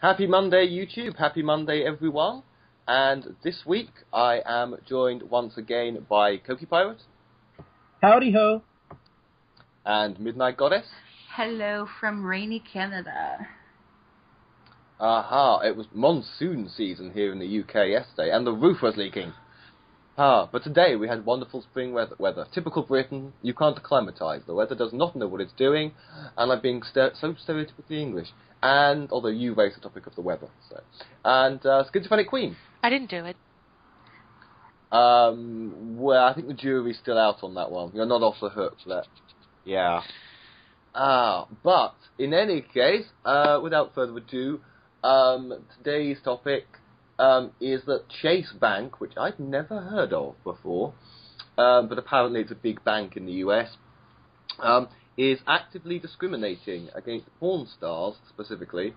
Happy Monday, YouTube. Happy Monday, everyone. And this week, I am joined once again by CoquiPirate. Howdy ho. And Midnight Goddess. Hello from rainy Canada. Aha, it was monsoon season here in the UK yesterday, and the roof was leaking. But today we had wonderful spring weather. Typical Britain, you can't acclimatise. The weather does not know what it's doing, and I'm being so stereotypically English. And, although you raised the topic of the weather. And SchizophrenicQueen. I didn't do it. Well, I think the jury's still out on that one. You're not off the hook for that. Yeah. But, in any case, without further ado, today's topic is that Chase Bank, which I'd never heard of before, but apparently it's a big bank in the US, is actively discriminating against porn stars, specifically.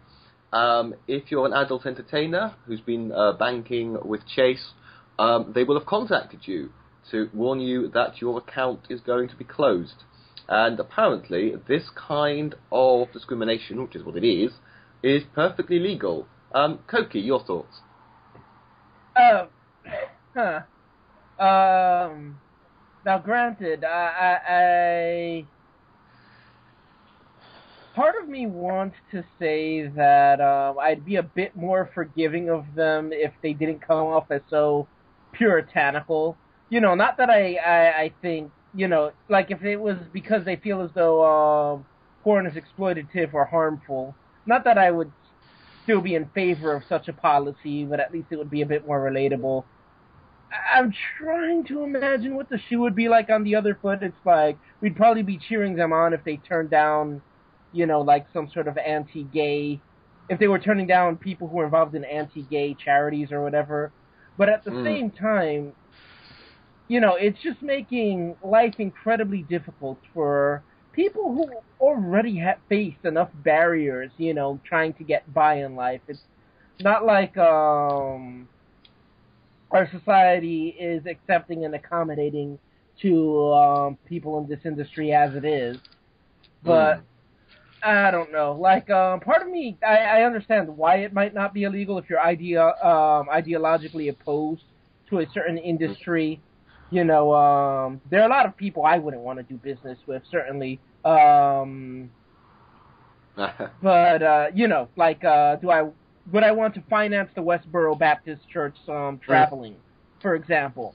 If you're an adult entertainer who's been banking with Chase, they will have contacted you to warn you that your account is going to be closed. And apparently, this kind of discrimination, which is what it is perfectly legal. Cokie, your thoughts? Now, granted, I part of me wants to say that I'd be a bit more forgiving of them if they didn't come off as so puritanical. You know, not that I think, you know, like if it was because they feel as though porn is exploitative or harmful. Not that I would still be in favor of such a policy, but at least it would be a bit more relatable. I'm trying to imagine what the shoe would be like on the other foot. It's like, we'd probably be cheering them on if they turned down, you know, like some sort of anti-gay, if they were turning down people who were involved in anti-gay charities or whatever. But at the same time, you know, it's just making life incredibly difficult for people who already have faced enough barriers, you know, trying to get by in life. It's not like our society is accepting and accommodating to people in this industry as it is. But I don't know. Like, part of me, I understand why it might not be illegal if you're ideologically opposed to a certain industry. You know, there are a lot of people I wouldn't want to do business with, certainly. But, you know, like, would I want to finance the Westboro Baptist Church traveling, for example?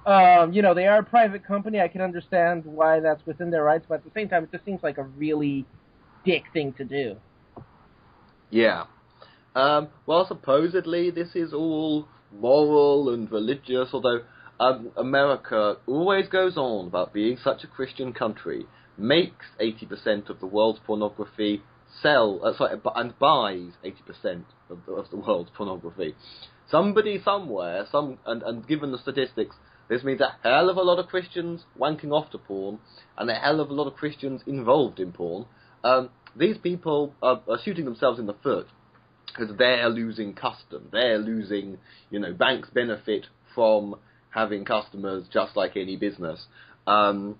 You know, they are a private company. I can understand why that's within their rights, but at the same time, it just seems like a really dick thing to do. Yeah. Well, supposedly this is all moral and religious, although America always goes on about being such a Christian country, makes 80% of the world's pornography, and buys 80% of the world's pornography. Somebody somewhere, and given the statistics, this means a hell of a lot of Christians wanking off to porn, and a hell of a lot of Christians involved in porn. These people are shooting themselves in the foot, because they're losing custom. They're losing, you know, banks benefit from having customers just like any business. And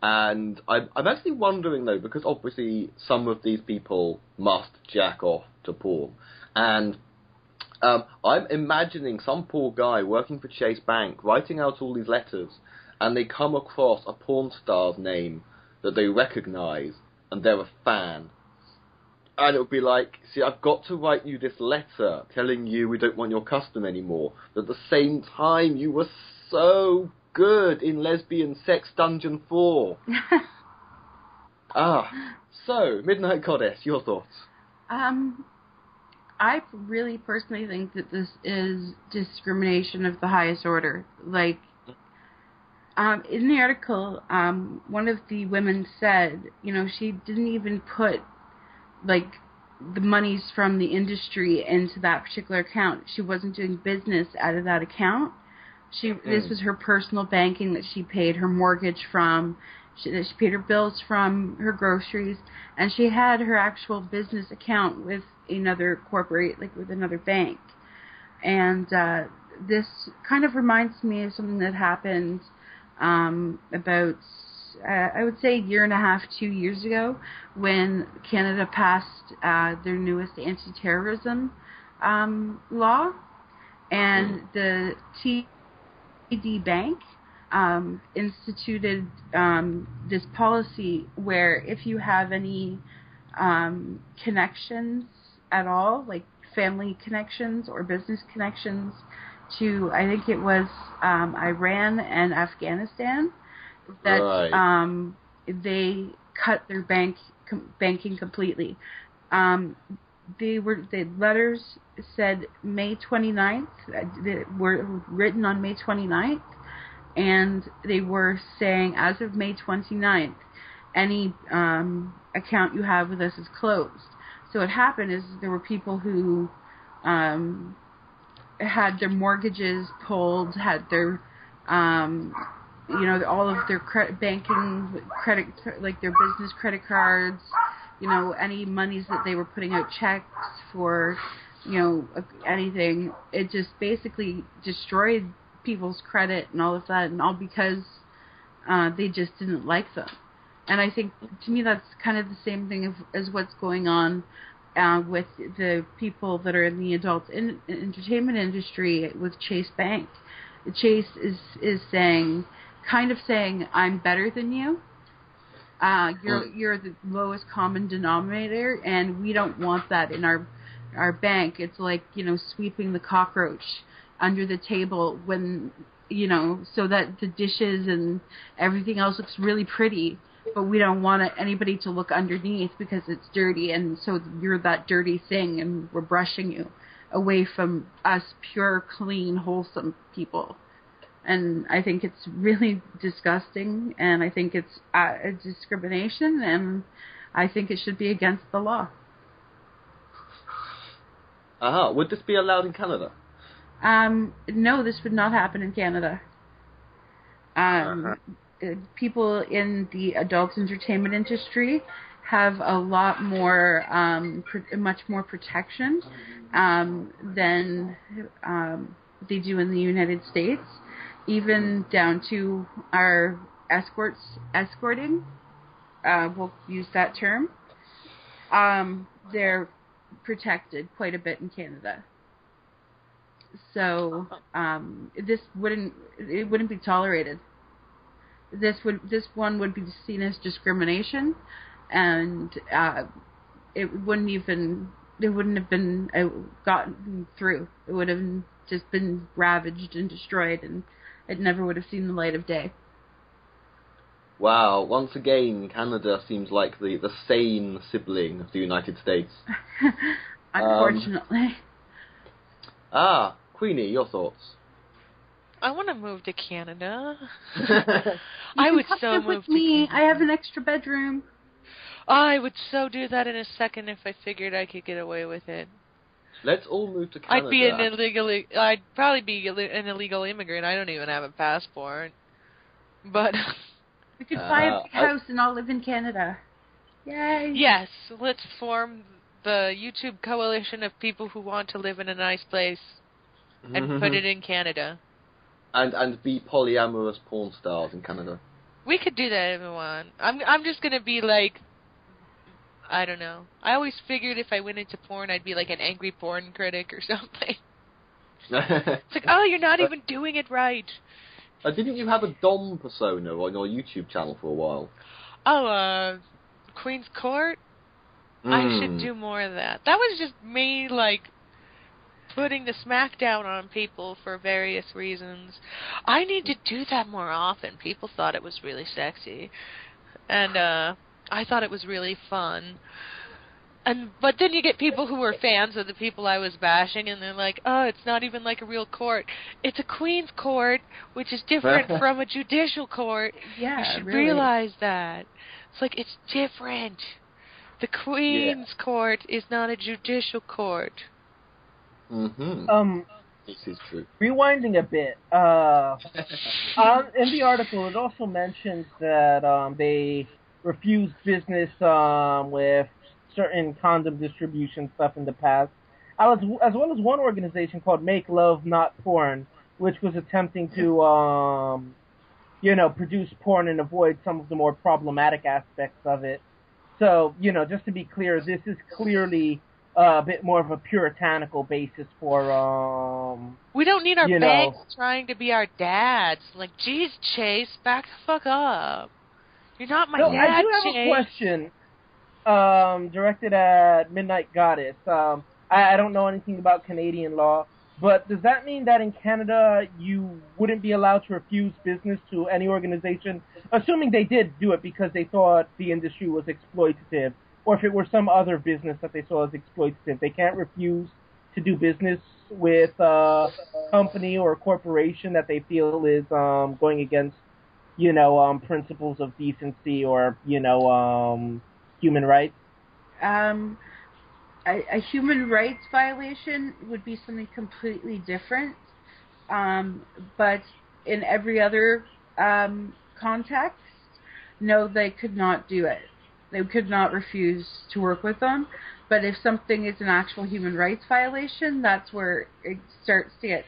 I'm actually wondering, though, because obviously some of these people must jack off to porn. And I'm imagining some poor guy working for Chase Bank, writing out all these letters, and they come across a porn star's name that they recognize, and they're a fan. And it would be like, see, I've got to write you this letter telling you we don't want your custom anymore. But at the same time, you were so good in Lesbian Sex Dungeon 4. So, Midnight Goddess, your thoughts? I really personally think that this is discrimination of the highest order. Like, in the article, one of the women said, you know, she didn't even put like the monies from the industry into that particular account. She wasn't doing business out of that account. This was her personal banking that she paid her mortgage from, that she paid her bills from, her groceries, and she had her actual business account with another corporate, like with another bank. And this kind of reminds me of something that happened about I would say a year and a half, 2 years ago, when Canada passed their newest anti-terrorism law, and the TD Bank instituted this policy where if you have any connections at all, like family connections or business connections to, I think it was Iran and Afghanistan, that Right. they cut their banking completely. The letters said May 29th, they were written on May 29th, and they were saying as of May 29th, any account you have with us is closed. So what happened is there were people who had their mortgages pulled, had their all of their banking credit, like their business credit cards, any monies that they were putting out checks for, anything. It just basically destroyed people's credit and all of that, and all because they just didn't like them. And I think, to me, that's kind of the same thing as what's going on with the people that are in the adult entertainment industry with Chase Bank. Chase is saying, I'm better than you. You're the lowest common denominator, and we don't want that in our bank. It's like, sweeping the cockroach under the table when, so that the dishes and everything else looks really pretty, but we don't want anybody to look underneath because it's dirty, and so you're that dirty thing, and we're brushing you away from us pure, clean, wholesome people. And I think it's really disgusting, and I think it's a discrimination, and I think it should be against the law. Would this be allowed in Canada? No, this would not happen in Canada. People in the adult entertainment industry have a lot more, much more protection than they do in the United States, even down to our escorting. We'll use that term. They're protected quite a bit in Canada. So this wouldn't be tolerated. This one would be seen as discrimination, and it wouldn't have been gotten through. It would have just been ravaged and destroyed, and it never would have seen the light of day. Wow, once again, Canada seems like the sane sibling of the United States. Unfortunately. Queenie, your thoughts? I want to move to Canada. I would so move with me. I have an extra bedroom. I would so do that in a second if I figured I could get away with it. Let's all move to Canada. I'd probably be an illegal immigrant. I don't even have a passport. But we could buy a big house and all live in Canada. Yay! Yes, let's form the YouTube coalition of people who want to live in a nice place and put it in Canada. And be polyamorous porn stars in Canada. We could do that if we want. I'm just gonna be like, I don't know. I always figured if I went into porn, I'd be like an angry porn critic or something. It's like, oh, you're not even doing it right. Didn't you have a Dom persona on your YouTube channel for a while? Oh, Queen's Court? I should do more of that. That was just me, like, putting the smackdown on people for various reasons. I need to do that more often. People thought it was really sexy. And I thought it was really fun. But then you get people who were fans of the people I was bashing, and they're like, oh, it's not even like a real court. It's a Queen's Court, which is different from a judicial court. Yeah, you should really realize that. It's like, it's different. The Queen's Court is not a judicial court. This is true. Rewinding a bit, in the article it also mentions that they refused business with certain condom distribution stuff in the past, as well as one organization called Make Love Not Porn, which was attempting to produce porn and avoid some of the more problematic aspects of it. So, just to be clear, this is clearly a bit more of a puritanical basis for, We don't need our banks trying to be our dads. Like, geez, Chase, back the fuck up. You're not my dad, I do have Chase. a question directed at Midnight Goddess. I don't know anything about Canadian law, but does that mean that in Canada you wouldn't be allowed to refuse business to any organization, assuming they did do it because they thought the industry was exploitative, or if it were some other business that they saw as exploitative? They can't refuse to do business with a company or a corporation that they feel is going against, principles of decency or, human rights? A human rights violation would be something completely different. But in every other context, no, they could not do it. They could not refuse to work with them. But if something is an actual human rights violation, that's where it starts to get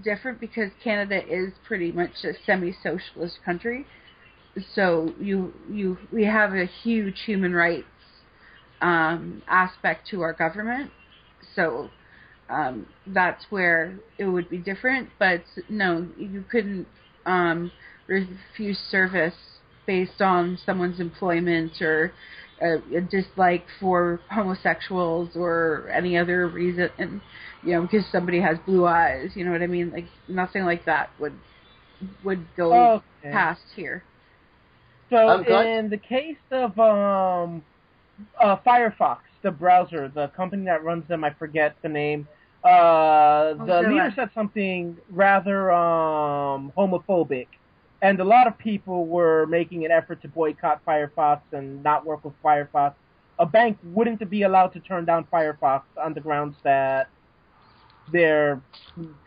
different, because Canada is pretty much a semi-socialist country. So we have a huge human rights aspect to our government. So that's where it would be different. But no, you couldn't refuse service based on someone's employment or a dislike for homosexuals or any other reason, and because somebody has blue eyes, you know what I mean? Like, nothing like that would go past here. So in the case of Firefox, the browser, the company that runs them, I forget the name, the leader said something rather homophobic, and a lot of people were making an effort to boycott Firefox and not work with Firefox. A bank wouldn't be allowed to turn down Firefox on the grounds that their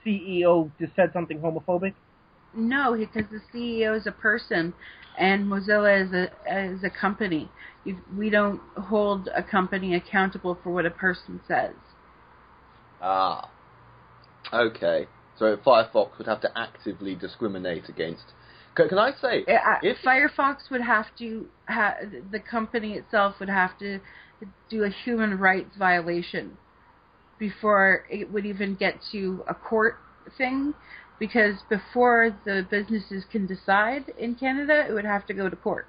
CEO just said something homophobic? No, because the CEO is a person, and Mozilla is a company. We don't hold a company accountable for what a person says. Ah. Okay. So Firefox would have to actively discriminate against... Can I say... if Firefox would have to... the company itself would have to do a human rights violation before it would even get to a court thing, because before the businesses can decide in Canada, it would have to go to court.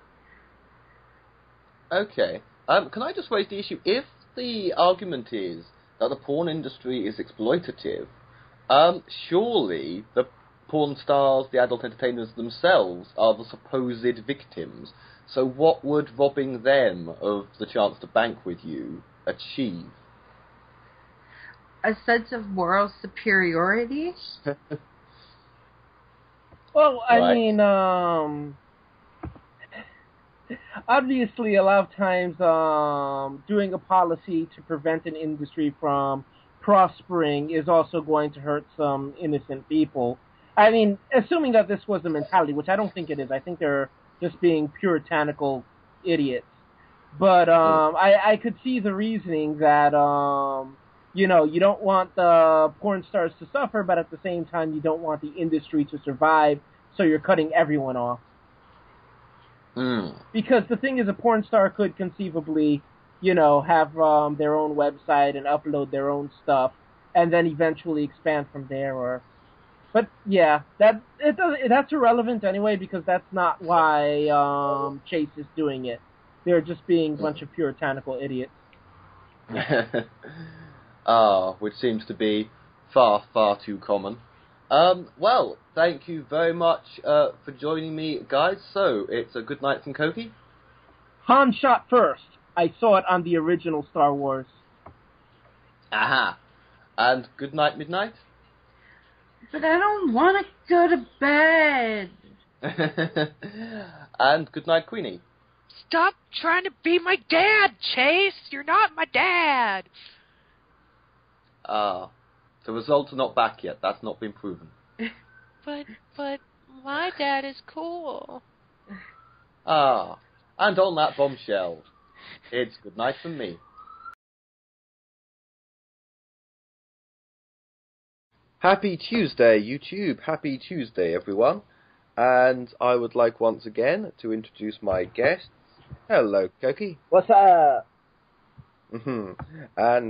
Okay. Can I just raise the issue? If the argument is that the porn industry is exploitative, surely the porn stars, the adult entertainers themselves, are the supposed victims. So what would robbing them of the chance to bank with you achieve? A sense of moral superiority? Well, I mean, obviously a lot of times doing a policy to prevent an industry from prospering is also going to hurt some innocent people. I mean, assuming that this was the mentality, which I don't think it is. I think they're just being puritanical idiots. But I could see the reasoning that, you don't want the porn stars to suffer, but at the same time you don't want the industry to survive, so you're cutting everyone off. Because the thing is, a porn star could conceivably, have their own website and upload their own stuff, and then eventually expand from there. But yeah, that's irrelevant anyway, because that's not why Chase is doing it. They're just being a bunch of puritanical idiots. Which seems to be far, far too common. Well, thank you very much for joining me, guys. So, it's a good night from Coqui. Han shot first. I saw it on the original Star Wars. Aha. And good night, Midnight. But I don't want to go to bed. And good night, Queenie. Stop trying to be my dad, Chase. You're not my dad. The results are not back yet. That's not been proven. But my dad is cool. And on that bombshell, it's good night from me. Happy Tuesday, YouTube. Happy Tuesday, everyone. And I would like once again to introduce my guests. Hello, Coqui. What's up? And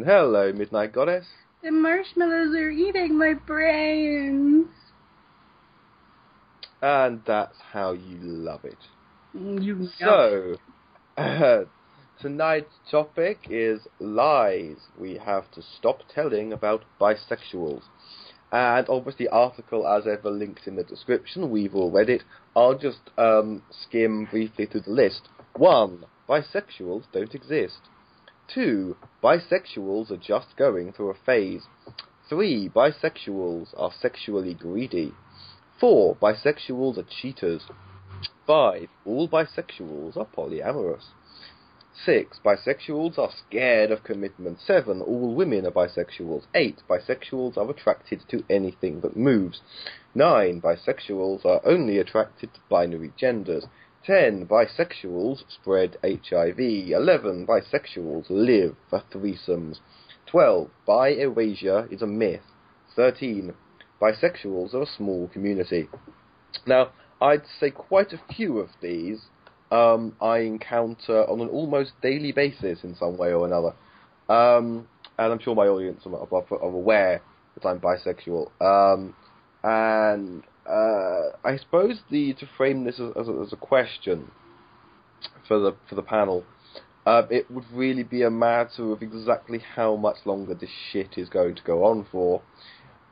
hello, Midnight Goddess. The marshmallows are eating my brains. And that's how you love it. You know. So, tonight's topic is lies we have to stop telling about bisexuals. And obviously, the article, as ever, links in the description. We've all read it. I'll just skim briefly through the list. 1. Bisexuals don't exist. 2. Bisexuals are just going through a phase. 3. Bisexuals are sexually greedy. 4. Bisexuals are cheaters. 5. All bisexuals are polyamorous. 6. Bisexuals are scared of commitment. 7. All women are bisexuals. 8. Bisexuals are attracted to anything that moves. 9. Bisexuals are only attracted to binary genders. 10. Bisexuals spread HIV. 11. Bisexuals live for threesomes. 12. Bi-erasure is a myth. 13. Bisexuals are a small community. Now, I'd say quite a few of these I encounter on an almost daily basis in some way or another. And I'm sure my audience are aware that I'm bisexual. And I suppose to frame this as a question for the panel, it would really be a matter of exactly how much longer this shit is going to go on for.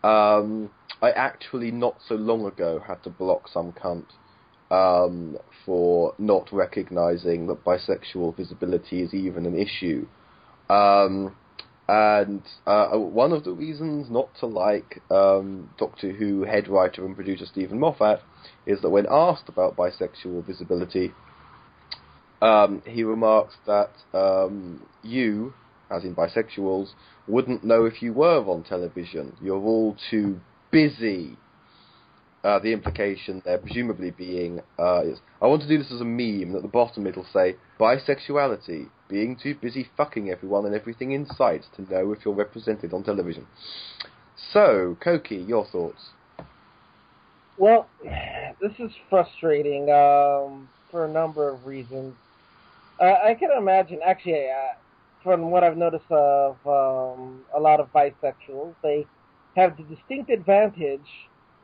I actually not so long ago had to block some cunt for not recognising that bisexual visibility is even an issue. And one of the reasons not to like Doctor Who head writer and producer Stephen Moffat is that when asked about bisexual visibility, he remarks that you, as in bisexuals, wouldn't know if you were on television. You're all too busy. The implication there presumably being is, I want to do this as a meme, and at the bottom it'll say, bisexuality, being too busy fucking everyone and everything in sight to know if you're represented on television. So, Coqui, your thoughts? Well, this is frustrating for a number of reasons. I can imagine, actually, from what I've noticed of a lot of bisexuals, they have the distinct advantage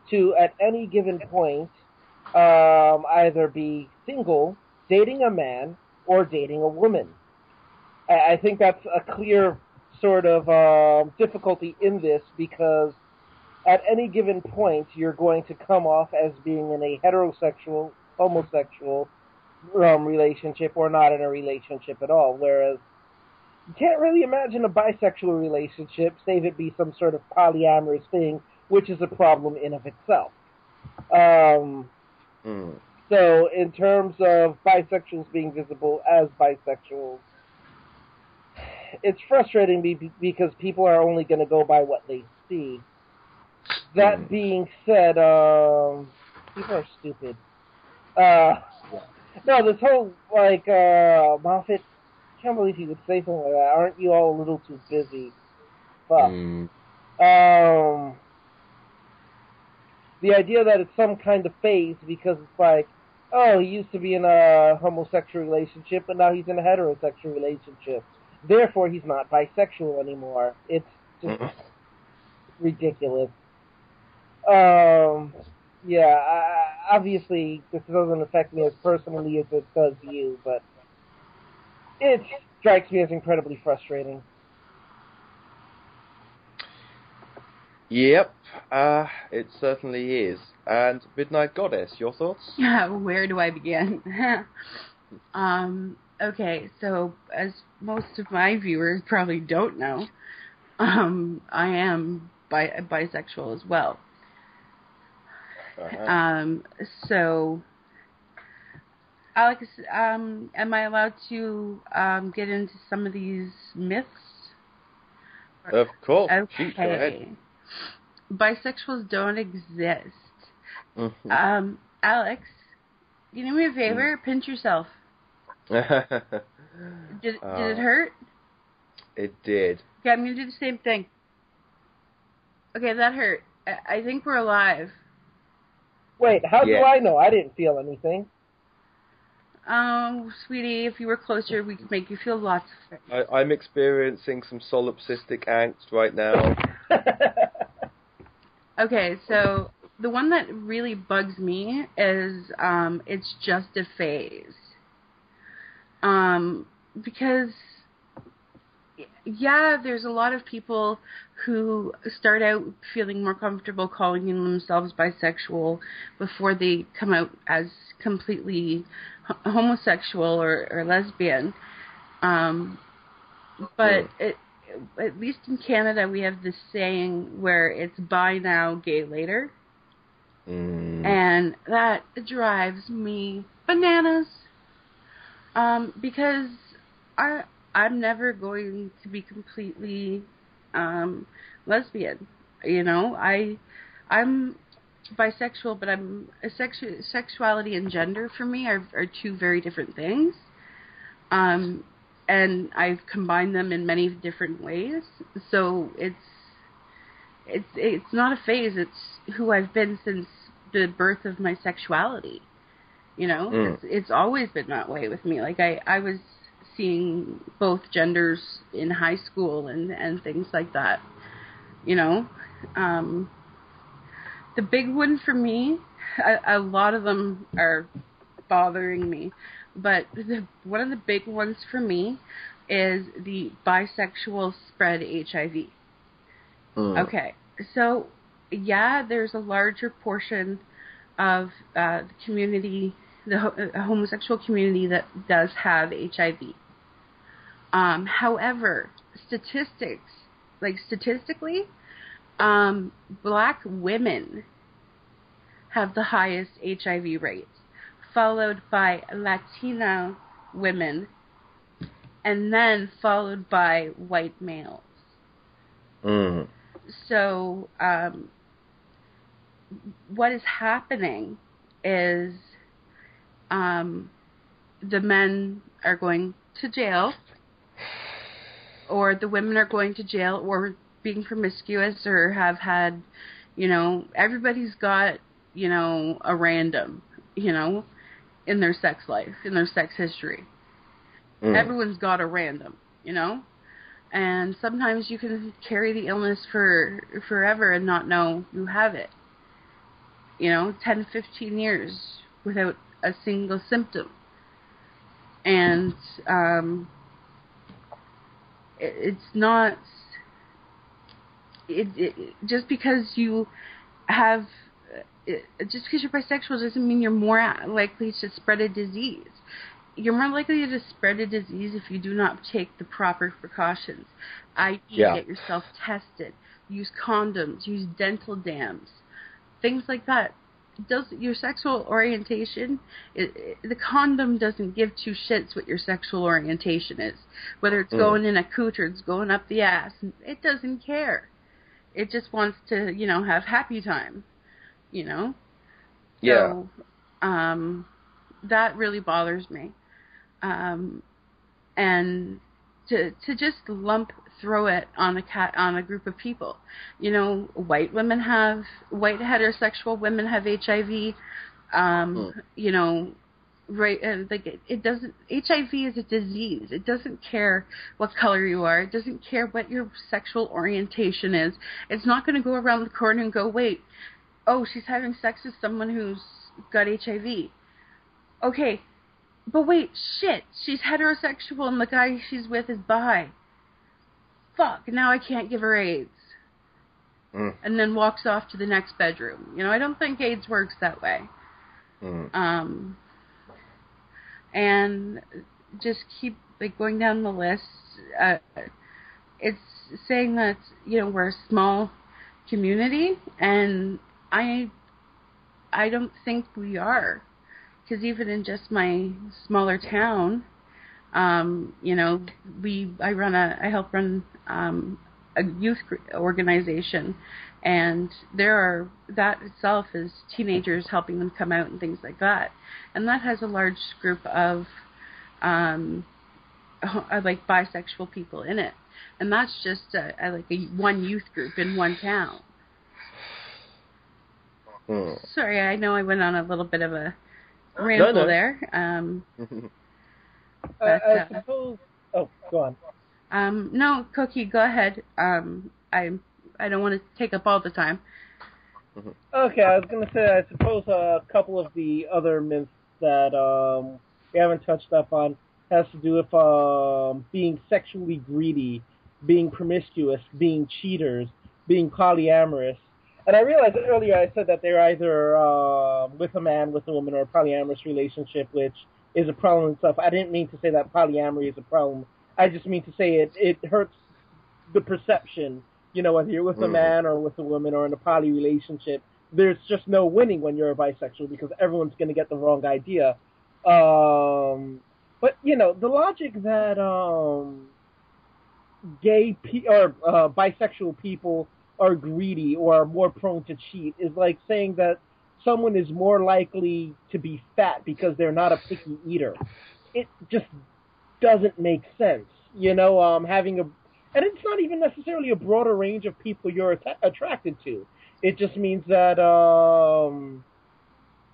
to, at any given point, either be single, dating a man, or dating a woman. I think that's a clear sort of difficulty in this, because at any given point, you're going to come off as being in a heterosexual, homosexual relationship, or not in a relationship at all, whereas you can't really imagine a bisexual relationship, save it be some sort of polyamorous thing, which is a problem in of itself. So, in terms of bisexuals being visible as bisexuals, it's frustrating because people are only going to go by what they see. That being said, people are stupid. No, this whole, Moffat, I can't believe he would say something like that. Aren't you all a little too busy? Fuck. The idea that it's some kind of phase because it's like, oh, he used to be in a homosexual relationship, but now he's in a heterosexual relationship. Therefore, he's not bisexual anymore. It's just ridiculous. Obviously, this doesn't affect me as personally as it does you, but it strikes me as incredibly frustrating. Yep, it certainly is. And Midnight Goddess, your thoughts? Where do I begin? Okay, so as most of my viewers probably don't know, I am bisexual as well. So, Alex, am I allowed to get into some of these myths? Of course. Okay. Shoot, go ahead. Bisexuals don't exist. Alex, you do me a favor? Pinch yourself. Did it hurt? It did. Okay, I'm going to do the same thing. Okay, that hurt. I think we're alive. Wait, how do Yeah. I know? I didn't feel anything. Oh, sweetie, if you were closer, we could make you feel lots of things. I'm experiencing some solipsistic angst right now. Okay, so the one that really bugs me is it's just a phase. Because, yeah, there's a lot of people who start out feeling more comfortable calling themselves bisexual before they come out as completely homosexual or lesbian. But at least in Canada, we have this saying where it's bi now, gay later. And that drives me bananas. Because I'm never going to be completely lesbian. You know, I'm bisexual, but I'm sexuality and gender for me are two very different things. And I've combined them in many different ways. So it's not a phase. It's who I've been since the birth of my sexuality. You know, it's always been that way with me. Like I was seeing both genders in high school and things like that. You know, the big one for me, a lot of them are bothering me, but one of the big ones for me is the bisexual spread HIV. Okay, so yeah, there's a larger portion of the community, the homosexual community, that does have HIV. However, statistically, black women have the highest HIV rates, followed by Latina women, and then followed by white males. So, what is happening is the men are going to jail, or the women are going to jail, or being promiscuous, or have had, you know, everybody's got, you know, a random, you know, in their sex life, in their sex history. Everyone's got a random, you know? And sometimes you can carry the illness for forever and not know you have it. You know, 10, 15 years without a single symptom. And it's not... just because you have... just because you're bisexual doesn't mean you're more likely to spread a disease. You're more likely to spread a disease if you do not take the proper precautions, i.e. get yourself tested, use condoms, use dental dams, things like that. Does your sexual orientation, the condom doesn't give two shits what your sexual orientation is. Whether it's going in a cooch or it's going up the ass, it doesn't care. It just wants to, you know, have happy time, you know? So, that really bothers me. And to just throw it on a group of people. You know, white heterosexual women have HIV. You know, right? Like it doesn't. HIV is a disease. It doesn't care what color you are. It doesn't care what your sexual orientation is. It's not going to go around the corner and go, wait, oh, she's having sex with someone who's got HIV. Okay. But wait, shit, she's heterosexual and the guy she's with is bi. Fuck, now I can't give her AIDS. And then walks off to the next bedroom. You know, I don't think AIDS works that way. And just keep going down the list. It's saying that, you know, we're a small community, and I don't think we are. Because even in just my smaller town, you know, I help run a youth organization, and that itself is teenagers helping them come out and things like that, and that has a large group of like bisexual people in it, and that's just one youth group in one town. Sorry, I know I went on a little bit of a ramble there. I suppose... Oh, go on. No, Cookie, go ahead. I don't want to take up all the time. Okay, I was going to say, I suppose a couple of the other myths that we haven't touched up on has to do with being sexually greedy, being promiscuous, being cheaters, being polyamorous. And I realized earlier I said that they're either with a man, with a woman, or a polyamorous relationship, which is a problem in itself. I didn't mean to say that polyamory is a problem. I just mean to say it hurts the perception. You know, whether you're with a man or with a woman or in a poly relationship, there's just no winning when you're a bisexual because everyone's going to get the wrong idea. But, you know, the logic that bisexual people are greedy or are more prone to cheat is like saying that someone is more likely to be fat because they're not a picky eater. It just doesn't make sense. You know, and it's not even necessarily a broader range of people you're attracted to. It just means that,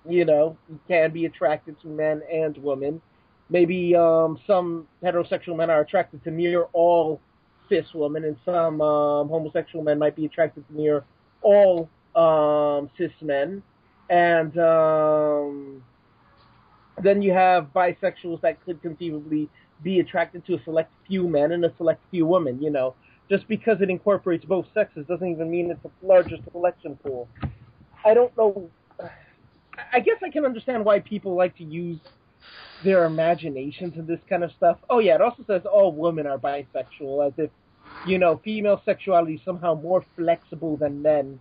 you know, you can be attracted to men and women. Maybe some heterosexual men are attracted to near all cis women, and some homosexual men might be attracted to near all cis men. And then you have bisexuals that could conceivably be attracted to a select few men and a select few women, you know. Just because it incorporates both sexes doesn't even mean it's a larger selection pool. I don't know. I guess I can understand why people like to use their imaginations in this kind of stuff. Oh, yeah, it also says all women are bisexual, as if, you know, female sexuality is somehow more flexible than men.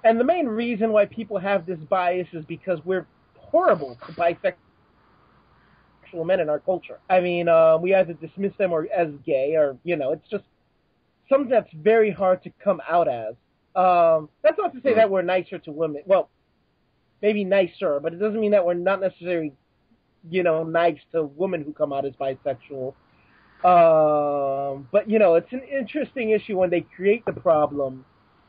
And the main reason why people have this bias is because we're horrible to bisexual men in our culture. I mean, we either dismiss them as gay or, you know, it's just something that's very hard to come out as. That's not to say that we're nicer to women. Well, maybe nicer, but it doesn't mean that we're not necessarily, you know, nice to women who come out as bisexual. But, you know, it's an interesting issue when they create the problem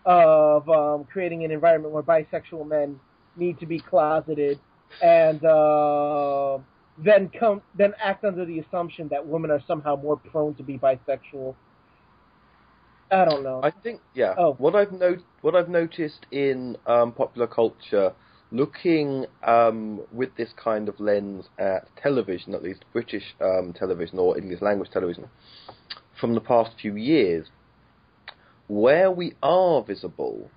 of creating an environment where bisexual men need to be closeted and then act under the assumption that women are somehow more prone to be bisexual. I don't know. I think, yeah. Oh. What I've noticed in popular culture, looking with this kind of lens at television, at least British television or English language television, from the past few years, where we are visible,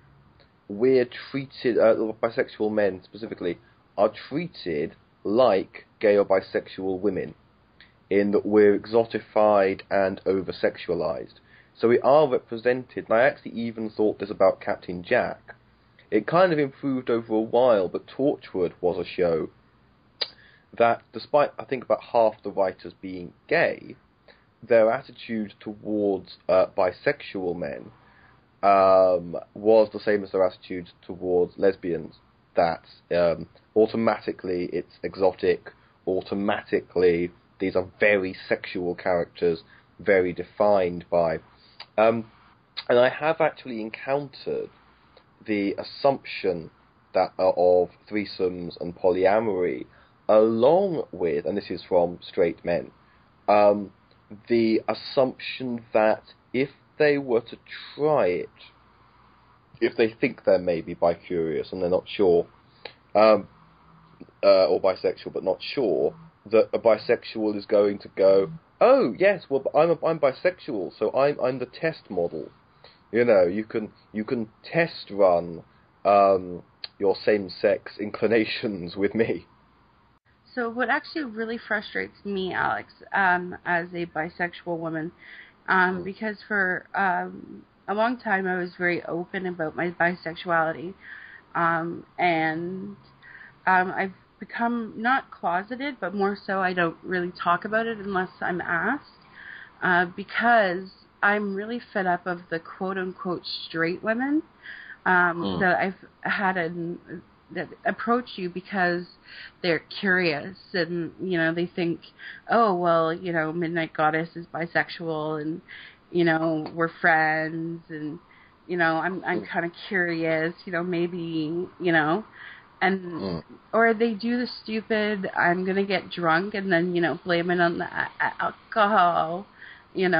we're treated, bisexual men specifically, are treated like gay or bisexual women, in that we're exotified and over-sexualized. So we are represented, and I actually even thought this about Captain Jack. It kind of improved over a while, but Torchwood was a show that, despite, I think, about half the writers being gay, their attitude towards bisexual men was the same as their attitude towards lesbians. That automatically it's exotic, automatically these are very sexual characters, very defined by... and I have actually encountered the assumption that of threesomes and polyamory, along with, and this is from straight men, the assumption that if they were to try it, if they think they're maybe bi-curious and they're not sure, or bisexual but not sure, that a bisexual is going to go, oh yes, well I'm bisexual, so I'm the test model. You know, you can test run your same-sex inclinations with me. So what actually really frustrates me, Alex, as a bisexual woman, because for a long time I was very open about my bisexuality, and I've become not closeted, but more so I don't really talk about it unless I'm asked, because I'm really fed up of the quote-unquote straight women that I've had that approach you because they're curious and, you know, they think, oh, well, you know, Midnight Goddess is bisexual and, you know, we're friends and, I'm kind of curious, maybe, and or they do the stupid, I'm gonna get drunk and then blame it on the alcohol, and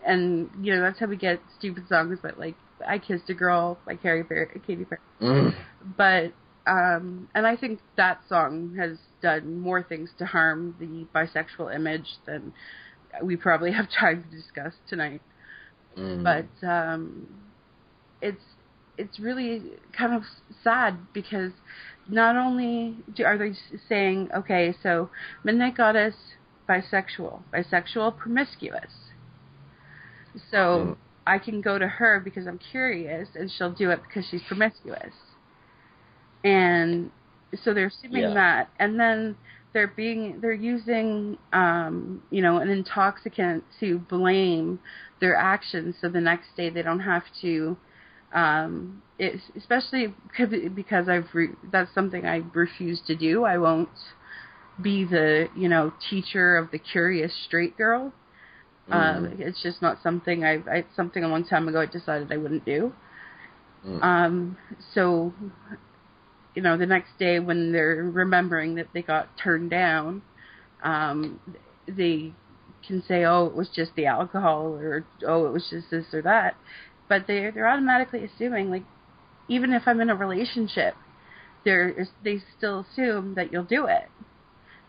that's how we get stupid songs like I Kissed a Girl by Katy Perry. But and I think that song has done more things to harm the bisexual image than we probably have time to discuss tonight. But it's really kind of sad because not only are they saying, okay, so Midnight Goddess, bisexual, promiscuous. So I can go to her because I'm curious, and she'll do it because she's promiscuous. And so they're assuming that, and then they're using, an intoxicant to blame their actions, so the next day they don't have to. Especially because that's something I refuse to do. I won't be the teacher of the curious straight girl. It's just not something it's something a long time ago I decided I wouldn't do. So the next day when they're remembering that they got turned down, they can say, oh, it was just the alcohol, or oh, it was just this or that. But they're automatically assuming, like, even if I'm in a relationship, they still assume that you'll do it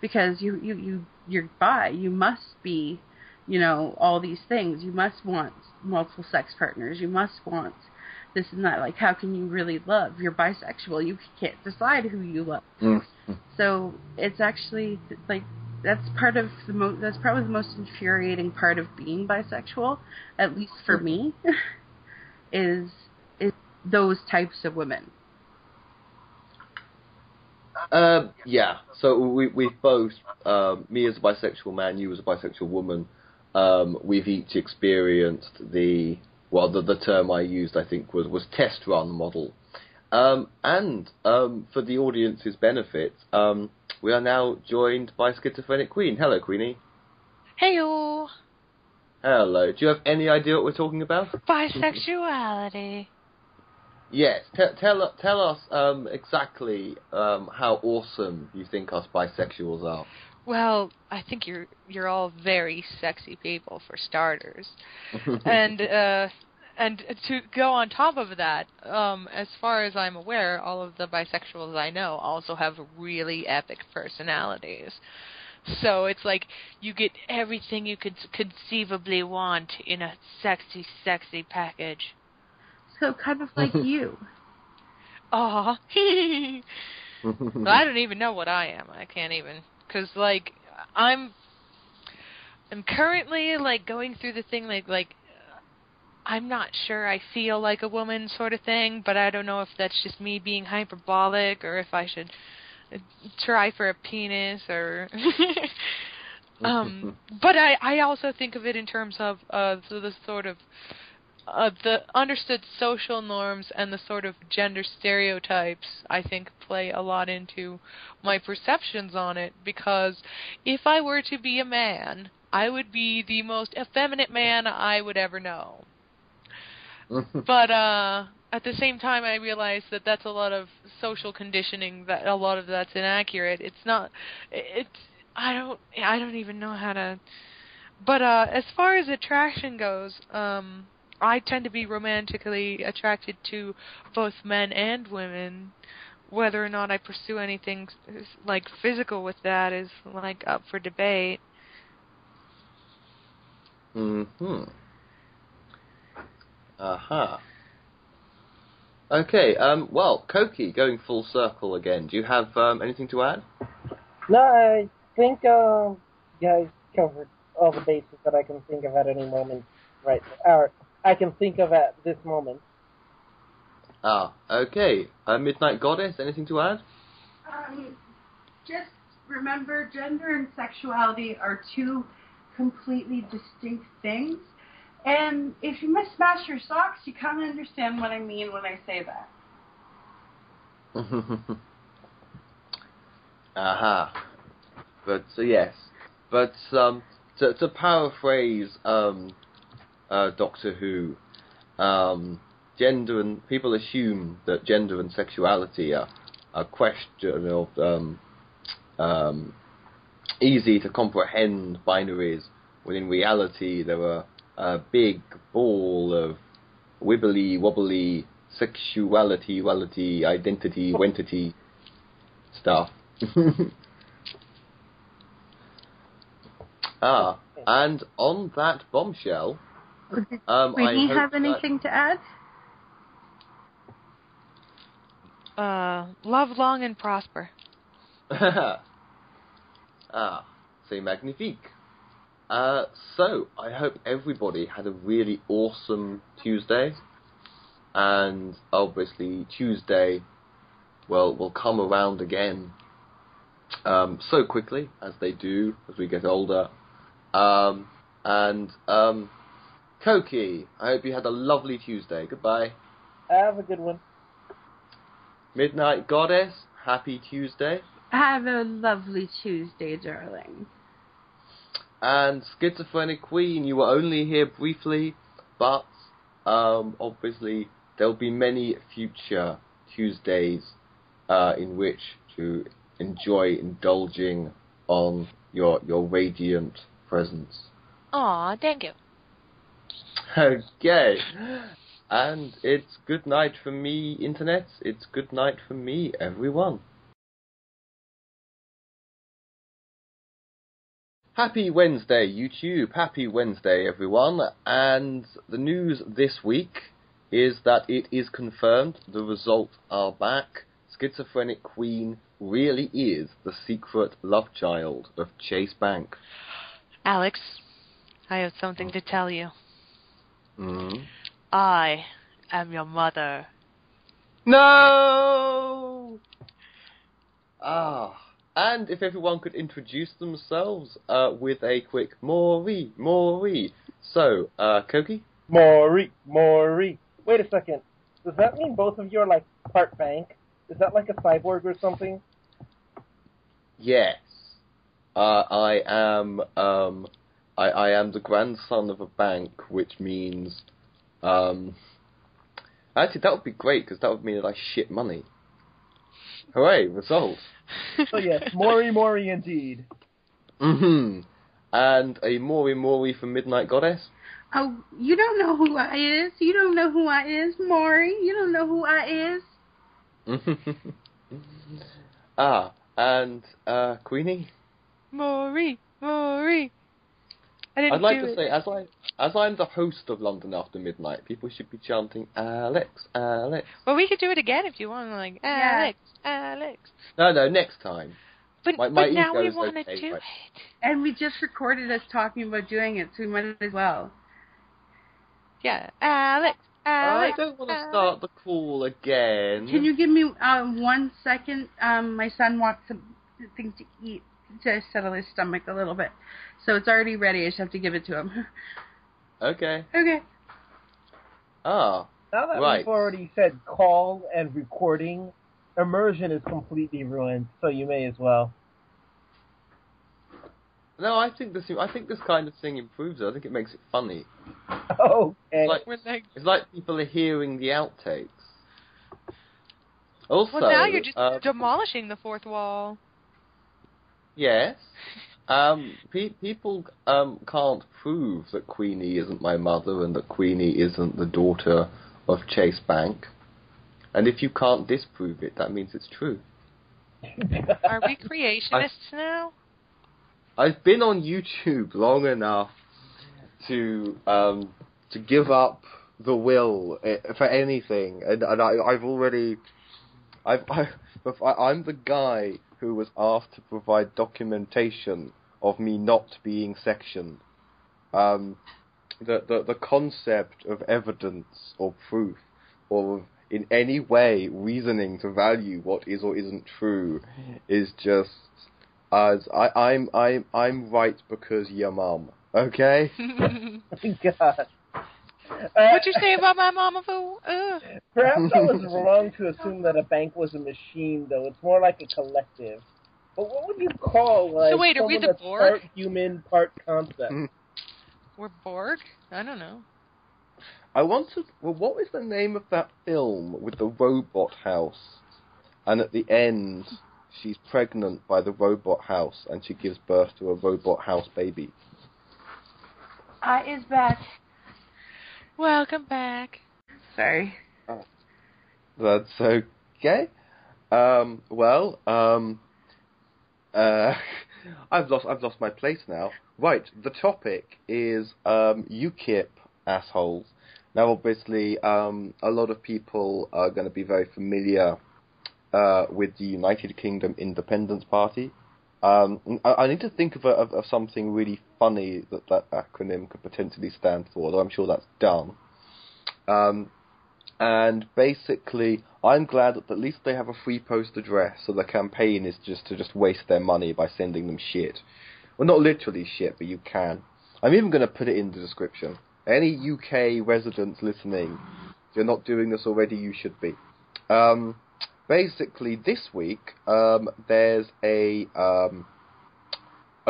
because you're bi. You must be, all these things. You must want multiple sex partners. You must want this and that. Like, how can you really love? You're bisexual. You can't decide who you love. So it's actually like that's probably the most infuriating part of being bisexual, at least for me. Is those types of women. So we've both, me as a bisexual man, you as a bisexual woman, we've each experienced the term I used, I think, was test run model. And for the audience's benefit, we are now joined by Schizophrenic Queen. Hello, Queenie. Heyo. Hello. Do you have any idea what we're talking about? Bisexuality. Yes. Tell us exactly how awesome you think us bisexuals are. Well, I think you're all very sexy people for starters, and to go on top of that, as far as I'm aware, all of the bisexuals I know also have really epic personalities. So it's like you get everything you could conceivably want in a sexy, sexy package. So kind of like you. Aw. Well, I don't even know what I am. I can't even. Because, like, I'm currently, like, going through the thing, like, I'm not sure I feel like a woman sort of thing, but I don't know if that's just me being hyperbolic or if I should try for a penis or but I also think of it in terms of the sort of the understood social norms and the sort of gender stereotypes, I think, play a lot into my perceptions on it, because if I were to be a man, I would be the most effeminate man I would ever know. But at the same time, I realize that that's a lot of social conditioning, that a lot of that's inaccurate. It's not. I don't even know how to. But as far as attraction goes, I tend to be romantically attracted to both men and women. Whether or not I pursue anything like physical with that is like up for debate. Okay, well, Coqui, going full circle again, do you have anything to add? No, I think you guys covered all the bases that I can think of at any moment, right? Or I can think of at this moment. Okay. Midnight Goddess, anything to add? Just remember, gender and sexuality are two completely distinct things. And if you mismatch your socks, you kind of understand what I mean when I say that. But, yes. But, to paraphrase Doctor Who, gender and people assume that gender and sexuality are a question of easy to comprehend binaries, when in reality there are a big ball of wibbly wobbly sexuality, identity, wentity stuff. And on that bombshell, Did we have anything to add? Love long and prosper. C'est magnifique. So, I hope everybody had a really awesome Tuesday. And obviously, Tuesday will come around again so quickly, as they do as we get older. Coqui, I hope you had a lovely Tuesday. Goodbye. Have a good one. Midnight Goddess, happy Tuesday. Have a lovely Tuesday, darling. And Schizophrenic Queen, you were only here briefly, but obviously there'll be many future Tuesdays in which to enjoy indulging on your radiant presence. Aw, thank you. Okay. And it's good night from me, Internet. It's good night from me, everyone. Happy Wednesday, YouTube. Happy Wednesday, everyone. And the news this week is that it is confirmed. The results are back. Schizophrenic Queen really is the secret love child of Chase Bank. Alex, I have something to tell you. Mm. I am your mother. No! And if everyone could introduce themselves with a quick Maury. So, Coqui? Maury. Wait a second. Does that mean both of you are like part bank? Is that like a cyborg or something? Yes. I am the grandson of a bank, which means actually that would be great because that would mean that I shit money. Hooray, results. So yes, Maury indeed. Mm-hmm. And a Maury from Midnight Goddess. Oh, you don't know who I is. You don't know who I is, Maury. You don't know who I is. And Queenie. Maury. I'd like to say, as I'm the host of London After Midnight, people should be chanting Alex. Well, we could do it again if you want, like Alex. No, next time. But now we want to do it. And we just recorded us talking about doing it, so we might as well. Yeah, Alex. I don't want to start the call again. Can you give me 1 second? My son wants something to eat to settle his stomach a little bit. So it's already ready. I just have to give it to him. Okay. Now that we've already said call and recording, immersion is completely ruined, so you may as well. No, I think this kind of thing improves it. I think it makes it funny. Okay. It's like people are hearing the outtakes. Also, well, now you're just demolishing the fourth wall. Yes. People can't prove that Queenie isn't my mother and that Queenie isn't the daughter of Chase Bank. And if you can't disprove it, that means it's true. Are we creationists now? I've been on YouTube long enough to give up the will for anything, and I'm the guy who was asked to provide documentation of me not being sectioned. The concept of evidence or proof or in any way reasoning to value what is or isn't true is just as I'm right because your mum. Okay? God. What'd you say about my mama, fool? Perhaps I was wrong to assume that a bank was a machine, though. It's more like a collective. But what would you call, like, so wait, are we the Borg? Part human, part concept? We're Borg? I don't know. I wanted. Well, what was the name of that film with the robot house? And at the end, she's pregnant by the robot house, and she gives birth to a robot house baby. Is back. Welcome back. Sorry. Oh, that's okay. I've lost my place now. Right, the topic is UKIP assholes. Now, obviously, a lot of people are going to be very familiar with the United Kingdom Independence Party. I need to think of something really funny that acronym could potentially stand for, though I'm sure that's dumb. And basically, I'm glad that at least they have a free post address, so the campaign is just to waste their money by sending them shit. Well, not literally shit, but you can. I'm even going to put it in the description. Any UK residents listening, if you're not doing this already, you should be. Basically, this week, there's a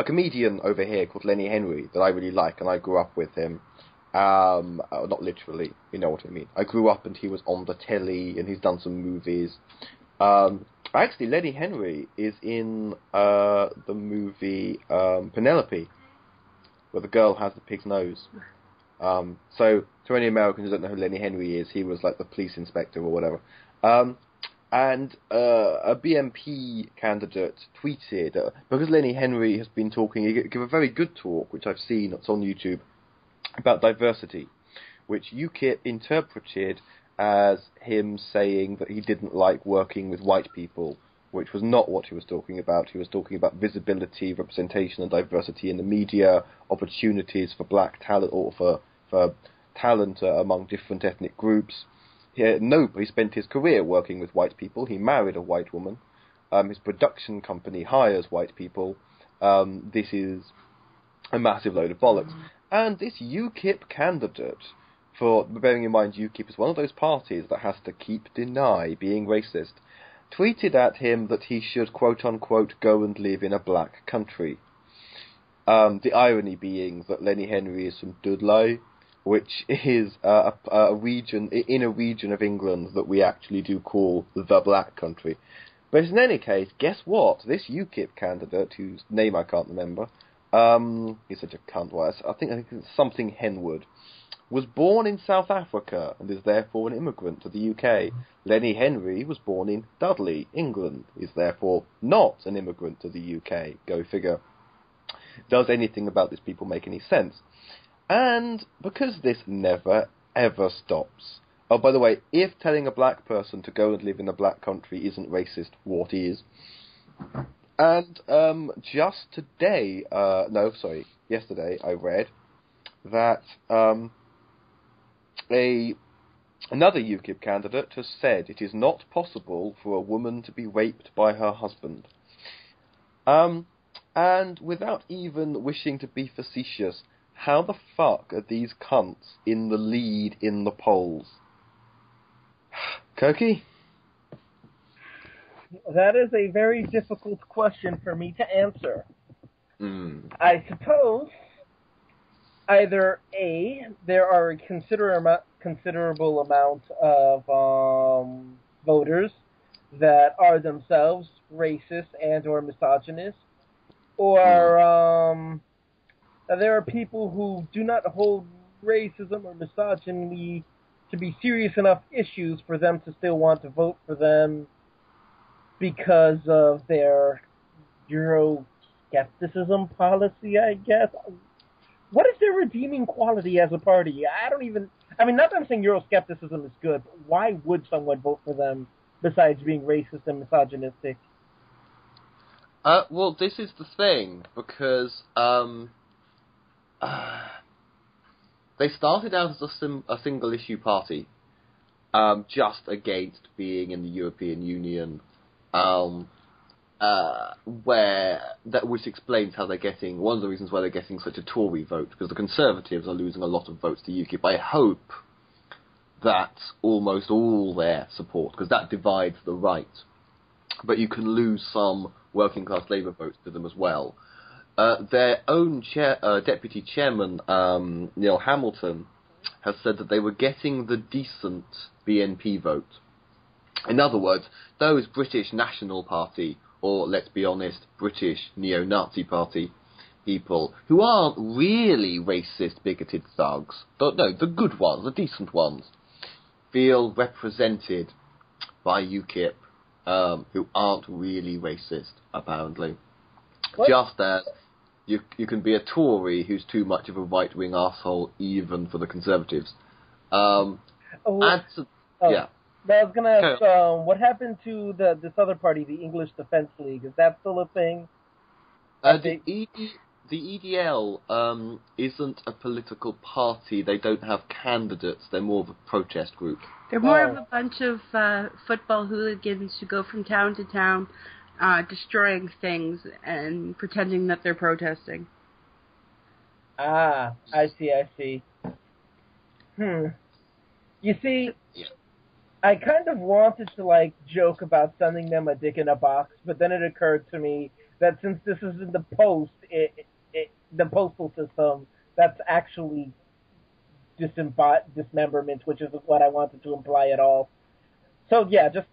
comedian over here called Lenny Henry that I really like, and I grew up with him. Not literally, you know what I mean. I grew up and he was on the telly, and he's done some movies. Actually, Lenny Henry is in the movie Penelope, where the girl has the pig's nose. So, to any Americans who don't know who Lenny Henry is, he was like the police inspector or whatever. And a BNP candidate tweeted, because Lenny Henry has been talking, he gave a very good talk, which I've seen, it's on YouTube, about diversity, which UKIP interpreted as him saying that he didn't like working with white people, which was not what he was talking about. He was talking about visibility, representation and diversity in the media, opportunities for black talent, or for talent among different ethnic groups. He spent his career working with white people. He married a white woman. His production company hires white people. This is a massive load of bollocks. And this UKIP candidate, bearing in mind UKIP is one of those parties that has to deny being racist, tweeted at him that he should, quote-unquote, go and live in a black country. The irony being that Lenny Henry is from Dudley, which is a region of England that we actually do call the black country. But in any case, guess what? This UKIP candidate, whose name I can't remember, he's such a cunt, I think it's something Henwood, was born in South Africa and is therefore an immigrant to the UK. Lenny Henry was born in Dudley, England, is therefore not an immigrant to the UK. Go figure. Does anything about these people make any sense? And because this never, ever stops. Oh, by the way, if telling a black person to go and live in a black country isn't racist, what is? And just today, yesterday, I read that another UKIP candidate has said it is not possible for a woman to be raped by her husband. And without even wishing to be facetious, how the fuck are these cunts in the lead in the polls? Cokie? That is a very difficult question for me to answer. I suppose either A, there are a considerable amount of voters that are themselves racist and or misogynist, or there are people who do not hold racism or misogyny to be serious enough issues for them to still want to vote for them because of their Euroscepticism policy, I guess. What is their redeeming quality as a party? Not that I'm saying Euroscepticism is good, but why would someone vote for them besides being racist and misogynistic? Well, this is the thing, because they started out as a single-issue party, just against being in the European Union, which explains how they're getting, one of the reasons why they're getting such a Tory vote, because the Conservatives are losing a lot of votes to UKIP. I hope that's almost all their support, because that divides the right. But you can lose some working-class Labour votes to them as well. Their own deputy chairman, Neil Hamilton, has said that they were getting the decent BNP vote. In other words, those British National Party, or let's be honest, British neo-Nazi party people, who aren't really racist, bigoted thugs, but no, the good ones, the decent ones, feel represented by UKIP, who aren't really racist, apparently. What? Just as you can be a Tory who's too much of a right-wing arsehole even for the Conservatives. Yeah. I was gonna ask, what happened to this other party, the English Defence League? Is that still a thing? The EDL isn't a political party. They don't have candidates. They're more of a protest group. They're more of a bunch of football hooligans who go from town to town, destroying things and pretending that they're protesting. Ah, I see. You see, I kind of wanted to, joke about sending them a dick in a box, but then it occurred to me that since this is in the post, the postal system, that's actually dismemberment, which is what I wanted to imply at all. So, yeah, just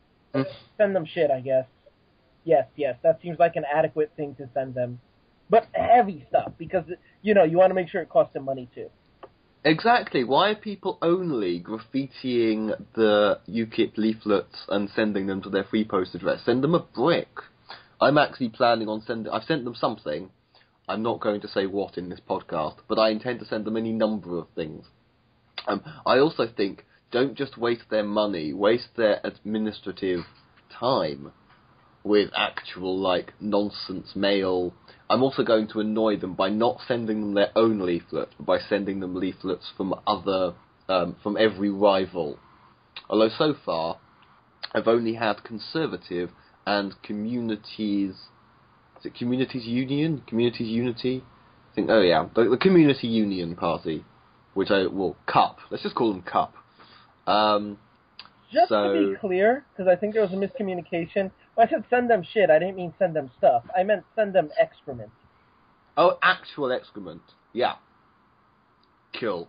send them shit, I guess. Yes, that seems like an adequate thing to send them. But heavy stuff, because, you want to make sure it costs them money, too. Exactly. Why are people only graffitiing the UKIP leaflets and sending them to their free post address? Send them a brick. I'm actually planning on I've sent them something. I'm not going to say what in this podcast, but I intend to send them any number of things. I also think, don't just waste their money, waste their administrative time with actual, nonsense mail. I'm also going to annoy them by not sending them their own leaflet, but by sending them leaflets from from every rival. Although so far, I've only had Conservative and Communities... Is it Communities Union? Communities Unity? I think, the Community Union Party, which CUP. Let's just call them CUP. Just to be clear, because I think there was a miscommunication, when I said send them shit, I didn't mean send them stuff. I meant send them excrement. Oh, actual excrement. Yeah. Cool.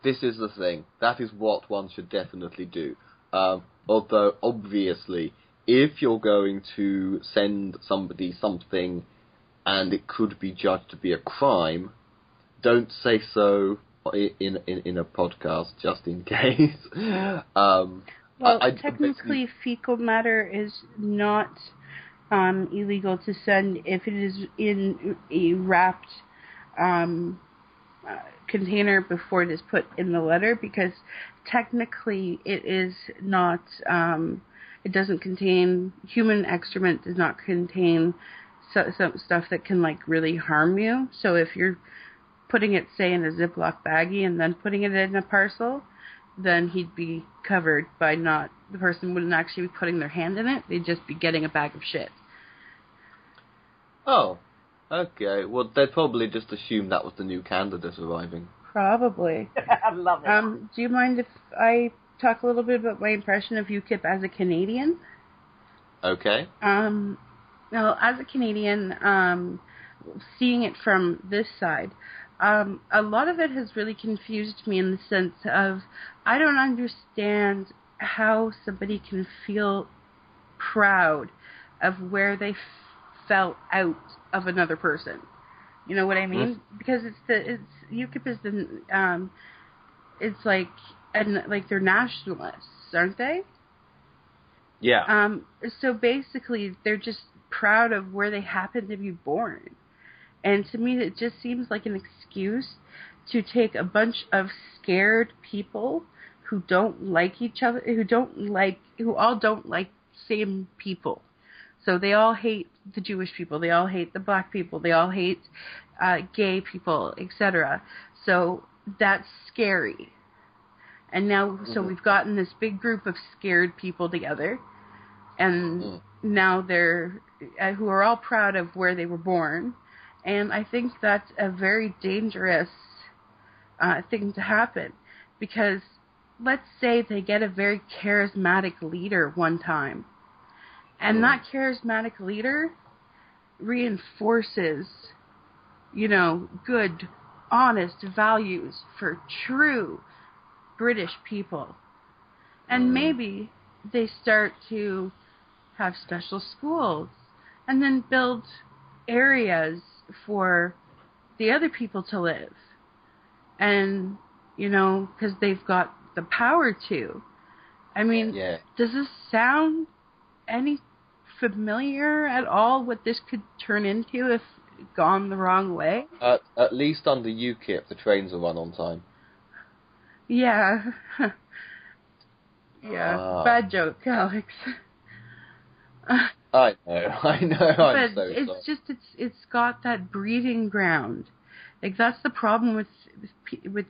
This is the thing. That is what one should definitely do. Although, obviously, if you're going to send somebody something and it could be judged to be a crime, don't say so in a podcast, just in case. Technically, fecal matter is not illegal to send if it is in a wrapped container before it is put in the letter, because technically it is not... it doesn't contain... Human excrement does not contain some stuff that can, really harm you. So if you're putting it, say, in a Ziploc baggie and then putting it in a parcel, then he'd be covered by not... The person wouldn't actually be putting their hand in it. They'd just be getting a bag of shit. Oh, okay. Well, they'd probably just assume that was the new candidate arriving. Probably. I love it. Do you mind if I talk a little bit about my impression of UKIP as a Canadian? Okay. Well, as a Canadian, seeing it from this side, a lot of it has really confused me in the sense of I don't understand how somebody can feel proud of where they fell out of another person. You know what I mean? Because UKIP is they're nationalists, aren't they? Yeah. So basically, they're just proud of where they happen to be born. And to me, it just seems like an excuse to take a bunch of scared people who don't like each other, who all don't like same people. So they all hate the Jewish people, they all hate the black people, they all hate gay people, etc. So that's scary. And now, so we've gotten this big group of scared people together, and now they're, who are all proud of where they were born. And I think that's a very dangerous thing to happen, because let's say they get a very charismatic leader one time, and that charismatic leader reinforces, good honest values for true British people. And maybe they start to have special schools and then build areas for the other people to live. And, you know, because they've got the power to. I mean, does this sound any familiar at all, what this could turn into if gone the wrong way? At least under UKIP, the trains will run on time. Yeah. Yeah. Bad joke, Alex. I know. I'm but so it's sorry. just it's got that breeding ground. Like that's the problem with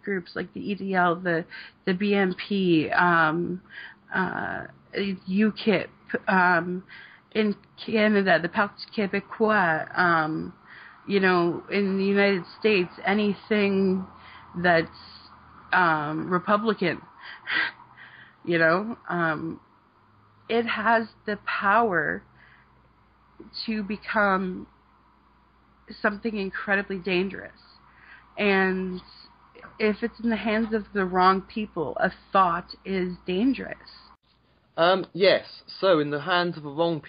groups like the EDL, the BNP, UKIP, in Canada, the Parti Québécois, you know, in the United States, anything that's Republican, you know, it has the power to become something incredibly dangerous. And if it's in the hands of the wrong people, a thought is dangerous. Yes. So, in the hands of the wrong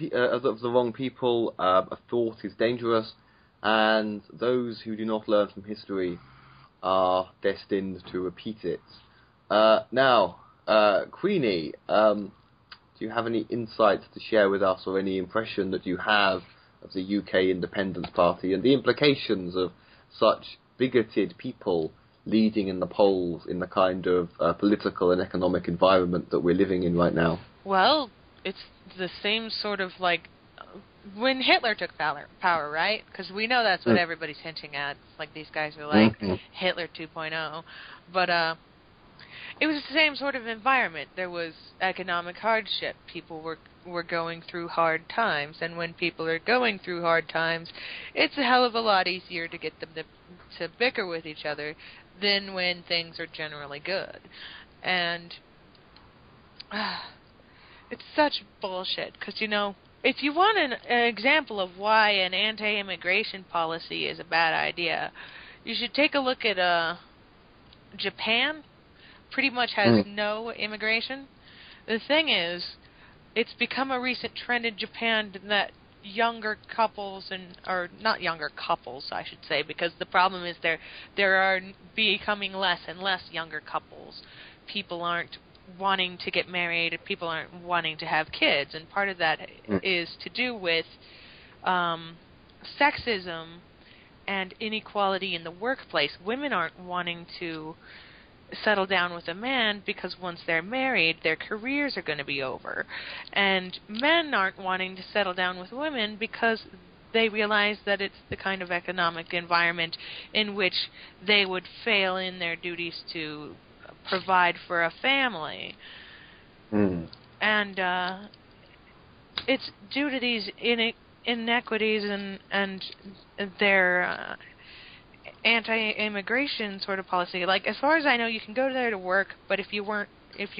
people, a thought is dangerous, and those who do not learn from history are destined to repeat it. Now, Queenie, do you have any insights to share with us, or any impression that you have of the UK Independence Party and the implications of such bigoted people leading in the polls in the kind of political and economic environment that we're living in right now? Well, it's the same sort of like when Hitler took power, right? Because we know that's what everybody's hinting at. Like these guys are like Hitler 2.0. But it was the same sort of environment. There was economic hardship. People were going through hard times. And when people are going through hard times, it's a hell of a lot easier to get them to bicker with each other than when things are generally good. And it's such bullshit. Because, you know, if you want an example of why an anti-immigration policy is a bad idea, you should take a look at Japan. Pretty much has no immigration. The thing is, it's become a recent trend in Japan that younger couples, or not younger couples, I should say, because the problem is there are becoming less and less younger couples. People aren't wanting to get married, people aren't wanting to have kids, and part of that is to do with sexism and inequality in the workplace. Women aren't wanting to settle down with a man because once they're married, their careers are going to be over. And men aren't wanting to settle down with women because they realize that it's the kind of economic environment in which they would fail in their duties to provide for a family. And it's due to these inequities and their anti-immigration sort of policy. Like, as far as I know, you can go there to work, but if you're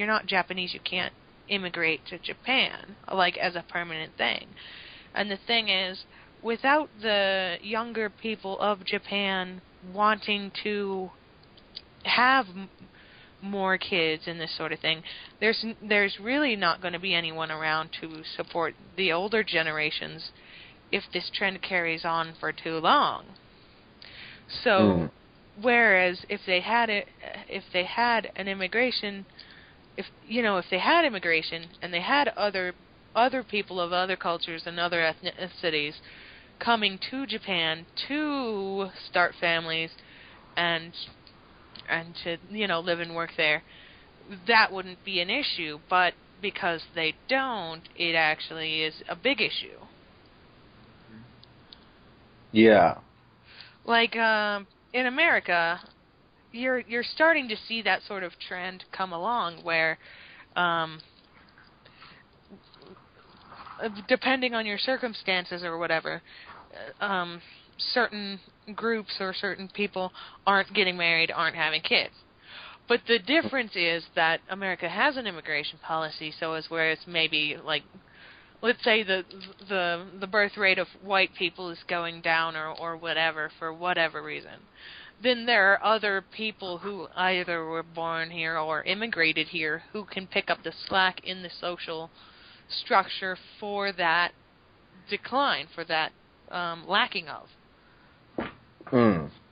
not Japanese, you can't immigrate to Japan, like, as a permanent thing. And the thing is, without the younger people of Japan wanting to have more kids and this sort of thing, there's really not going to be anyone around to support the older generations if this trend carries on for too long. So, whereas if they had immigration and they had other people of other cultures and other ethnicities coming to Japan to start families and to, you know, live and work there, that wouldn't be an issue. But because they don't, it actually is a big issue. Yeah. Like, in America, you're starting to see that sort of trend come along where, depending on your circumstances or whatever, certain groups or certain people aren't getting married, aren't having kids. But the difference is that America has an immigration policy, so as where it's maybe like, let's say the birth rate of white people is going down or whatever for whatever reason. then there are other people who either were born here or immigrated here who can pick up the slack in the social structure for that decline, for that lacking of.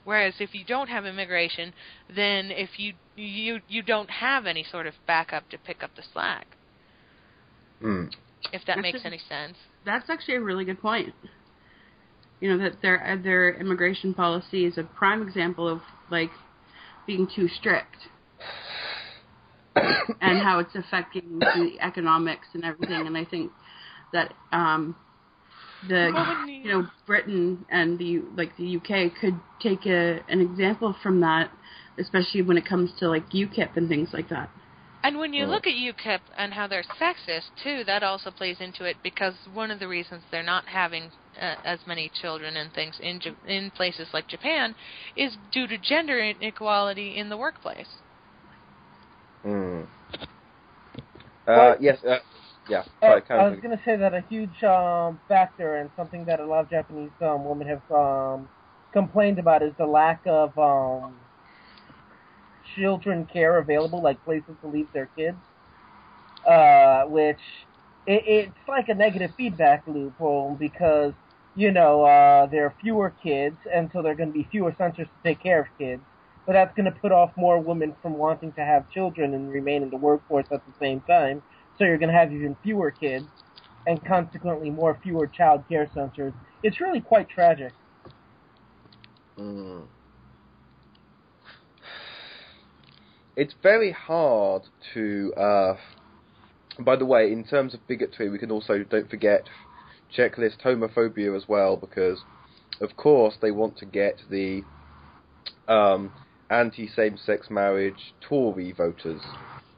Whereas if you don't have immigration, then if you don't have any sort of backup to pick up the slack. If that makes any sense. That's actually a really good point. That their immigration policy is a prime example of, like, being too strict. And how it's affecting the economics and everything. And I think that Britain and the UK could take an example from that, especially when it comes to, like, UKIP and things like that. And when you look at UKIP and how they're sexist, too, that also plays into it, because one of the reasons they're not having as many children and things in places like Japan is due to gender inequality in the workplace. Yes. Yeah. I was going to say that a huge factor and something that a lot of Japanese women have complained about is the lack of children care available, like places to leave their kids, which it's like a negative feedback loop because, there are fewer kids, and so there are going to be fewer centers to take care of kids. But that's going to put off more women from wanting to have children and remain in the workforce at the same time. So you're going to have even fewer kids, and consequently fewer child care centers. It's really quite tragic. It's very hard to... by the way, in terms of bigotry, we can also, don't forget, checklist homophobia as well, because, of course, they want to get the anti-same-sex marriage Tory voters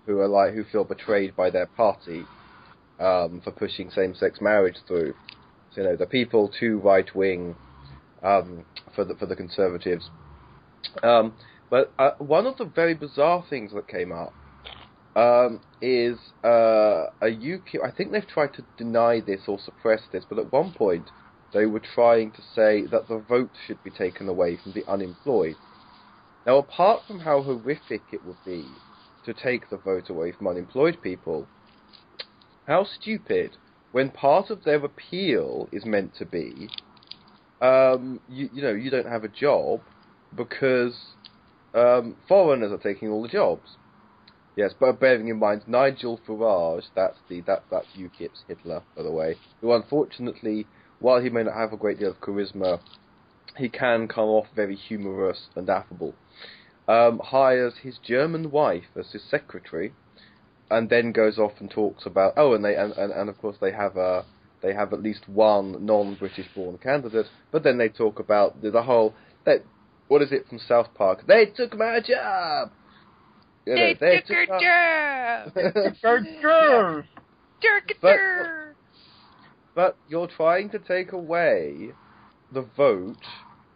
who feel betrayed by their party for pushing same-sex marriage through. So, the people too right-wing for the Conservatives. But one of the very bizarre things that came up is a UKIP. I think they've tried to deny this or suppress this, but at one point they were trying to say that the vote should be taken away from the unemployed. Now, apart from how horrific it would be to take the vote away from unemployed people, how stupid, when part of their appeal is meant to be, you don't have a job because foreigners are taking all the jobs. Yes, but bearing in mind, Nigel Farage, that's UKIP's Hitler, by the way, who unfortunately, while he may not have a great deal of charisma, he can come off very humorous and affable. Hires his German wife as his secretary, and then goes off and talks about and of course they have at least one non-British born candidate, but then they talk about the whole what is it from South Park? They took my job. They took our job. But you're trying to take away the vote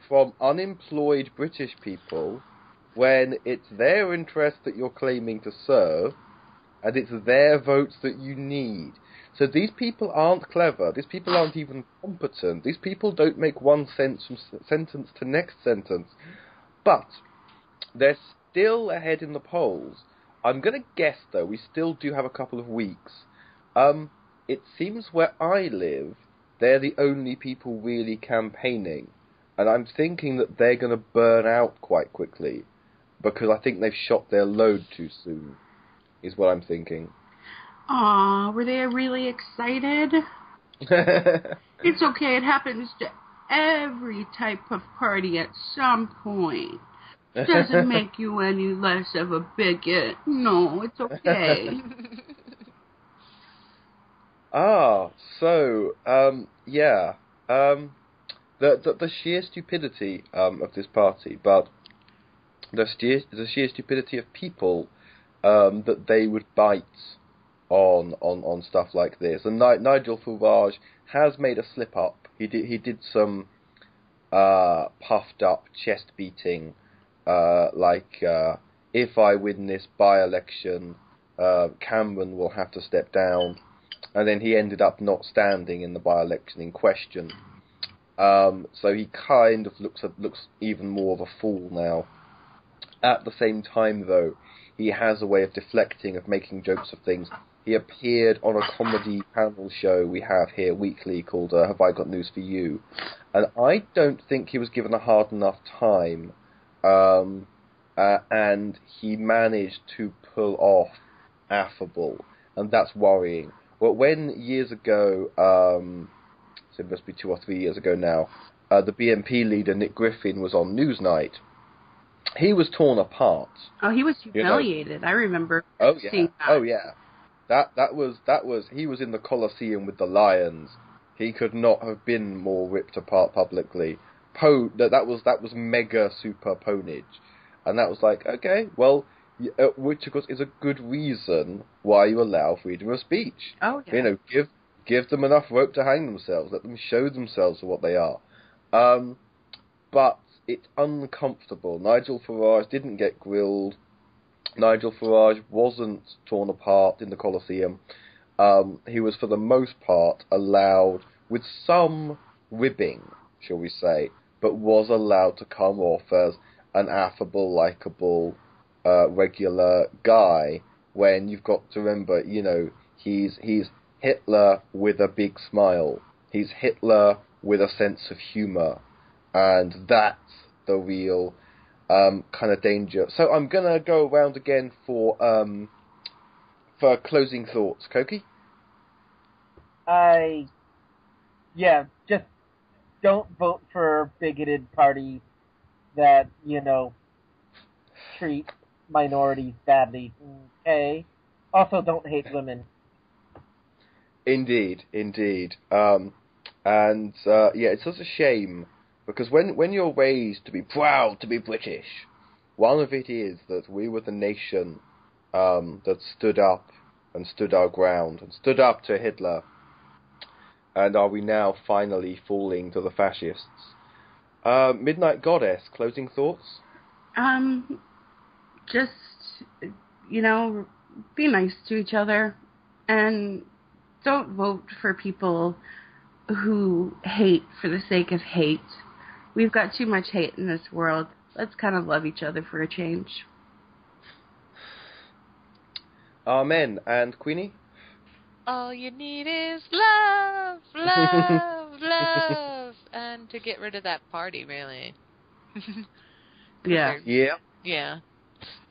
from unemployed British people when it's their interest that you're claiming to serve, and it's their votes that you need. So these people aren't clever. These people aren't even competent. These people don't make one sense from sentence to next sentence. But they're still ahead in the polls. I'm going to guess, though, we still do have a couple of weeks. It seems where I live, they're the only people really campaigning. And I'm thinking that they're going to burn out quite quickly, because I think they've shot their load too soon, is what I'm thinking. Aw, were they really excited? It's okay, it happens to every type of party at some point. Doesn't make you any less of a bigot. No, it's okay. The sheer stupidity of this party, but the sheer stupidity of people that they would bite on stuff like this. And Nigel Farage has made a slip up. He did some puffed up chest beating, if I win this by-election, Cameron will have to step down, and then he ended up not standing in the by-election in question. So he kind of looks even more of a fool now. At the same time, though, he has a way of deflecting, of making jokes of things. He appeared on a comedy panel show we have here weekly called Have I Got News For You? And I don't think he was given a hard enough time. And he managed to pull off affable. And that's worrying. But when years ago, so it must be 2 or 3 years ago now, the BNP leader Nick Griffin was on Newsnight, he was torn apart. Oh, he was humiliated. I remember seeing that. Oh, yeah. That was he was in the Colosseum with the lions. He could not have been more ripped apart publicly. That was mega super ponage. And that was like, okay, well, which of course is a good reason why you allow freedom of speech. Oh, yeah. You know, give them enough rope to hang themselves. Let them show themselves for what they are. But it's uncomfortable. Nigel Farage didn't get grilled. Nigel Farage wasn't torn apart in the Colosseum. He was, for the most part, allowed, with some ribbing, shall we say, but was allowed to come off as an affable, likeable, regular guy, when you've got to remember, you know, he's Hitler with a big smile. He's Hitler with a sense of humour. And that's the real kind of danger. So I'm going to go around again for closing thoughts. Cokie? Just don't vote for bigoted parties that, you know, treat minorities badly. Okay? Also, don't hate women. Indeed. It's such a shame, because when you're raised to be proud to be British, one of it is that we were the nation that stood up and stood our ground and stood up to Hitler. And are we now finally falling to the fascists? Midnight Goddess, closing thoughts? Just, you know, be nice to each other, and don't vote for people who hate for the sake of hate. We've got too much hate in this world. Let's kind of love each other for a change. Amen. And Queenie? All you need is love, love, love, and to get rid of that party, really. Yeah. Yeah.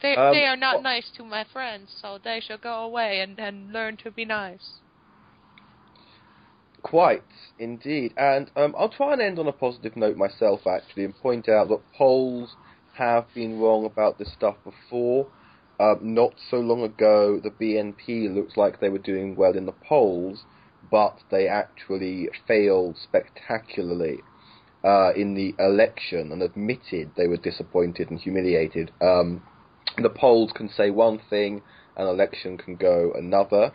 They are not nice to my friends, so they shall go away and learn to be nice. Quite, indeed. And I'll try and end on a positive note myself, actually, and point out that polls have been wrong about this stuff before. Not so long ago, the BNP looks like they were doing well in the polls, but they actually failed spectacularly in the election and admitted they were disappointed and humiliated. The polls can say one thing, an election can go another.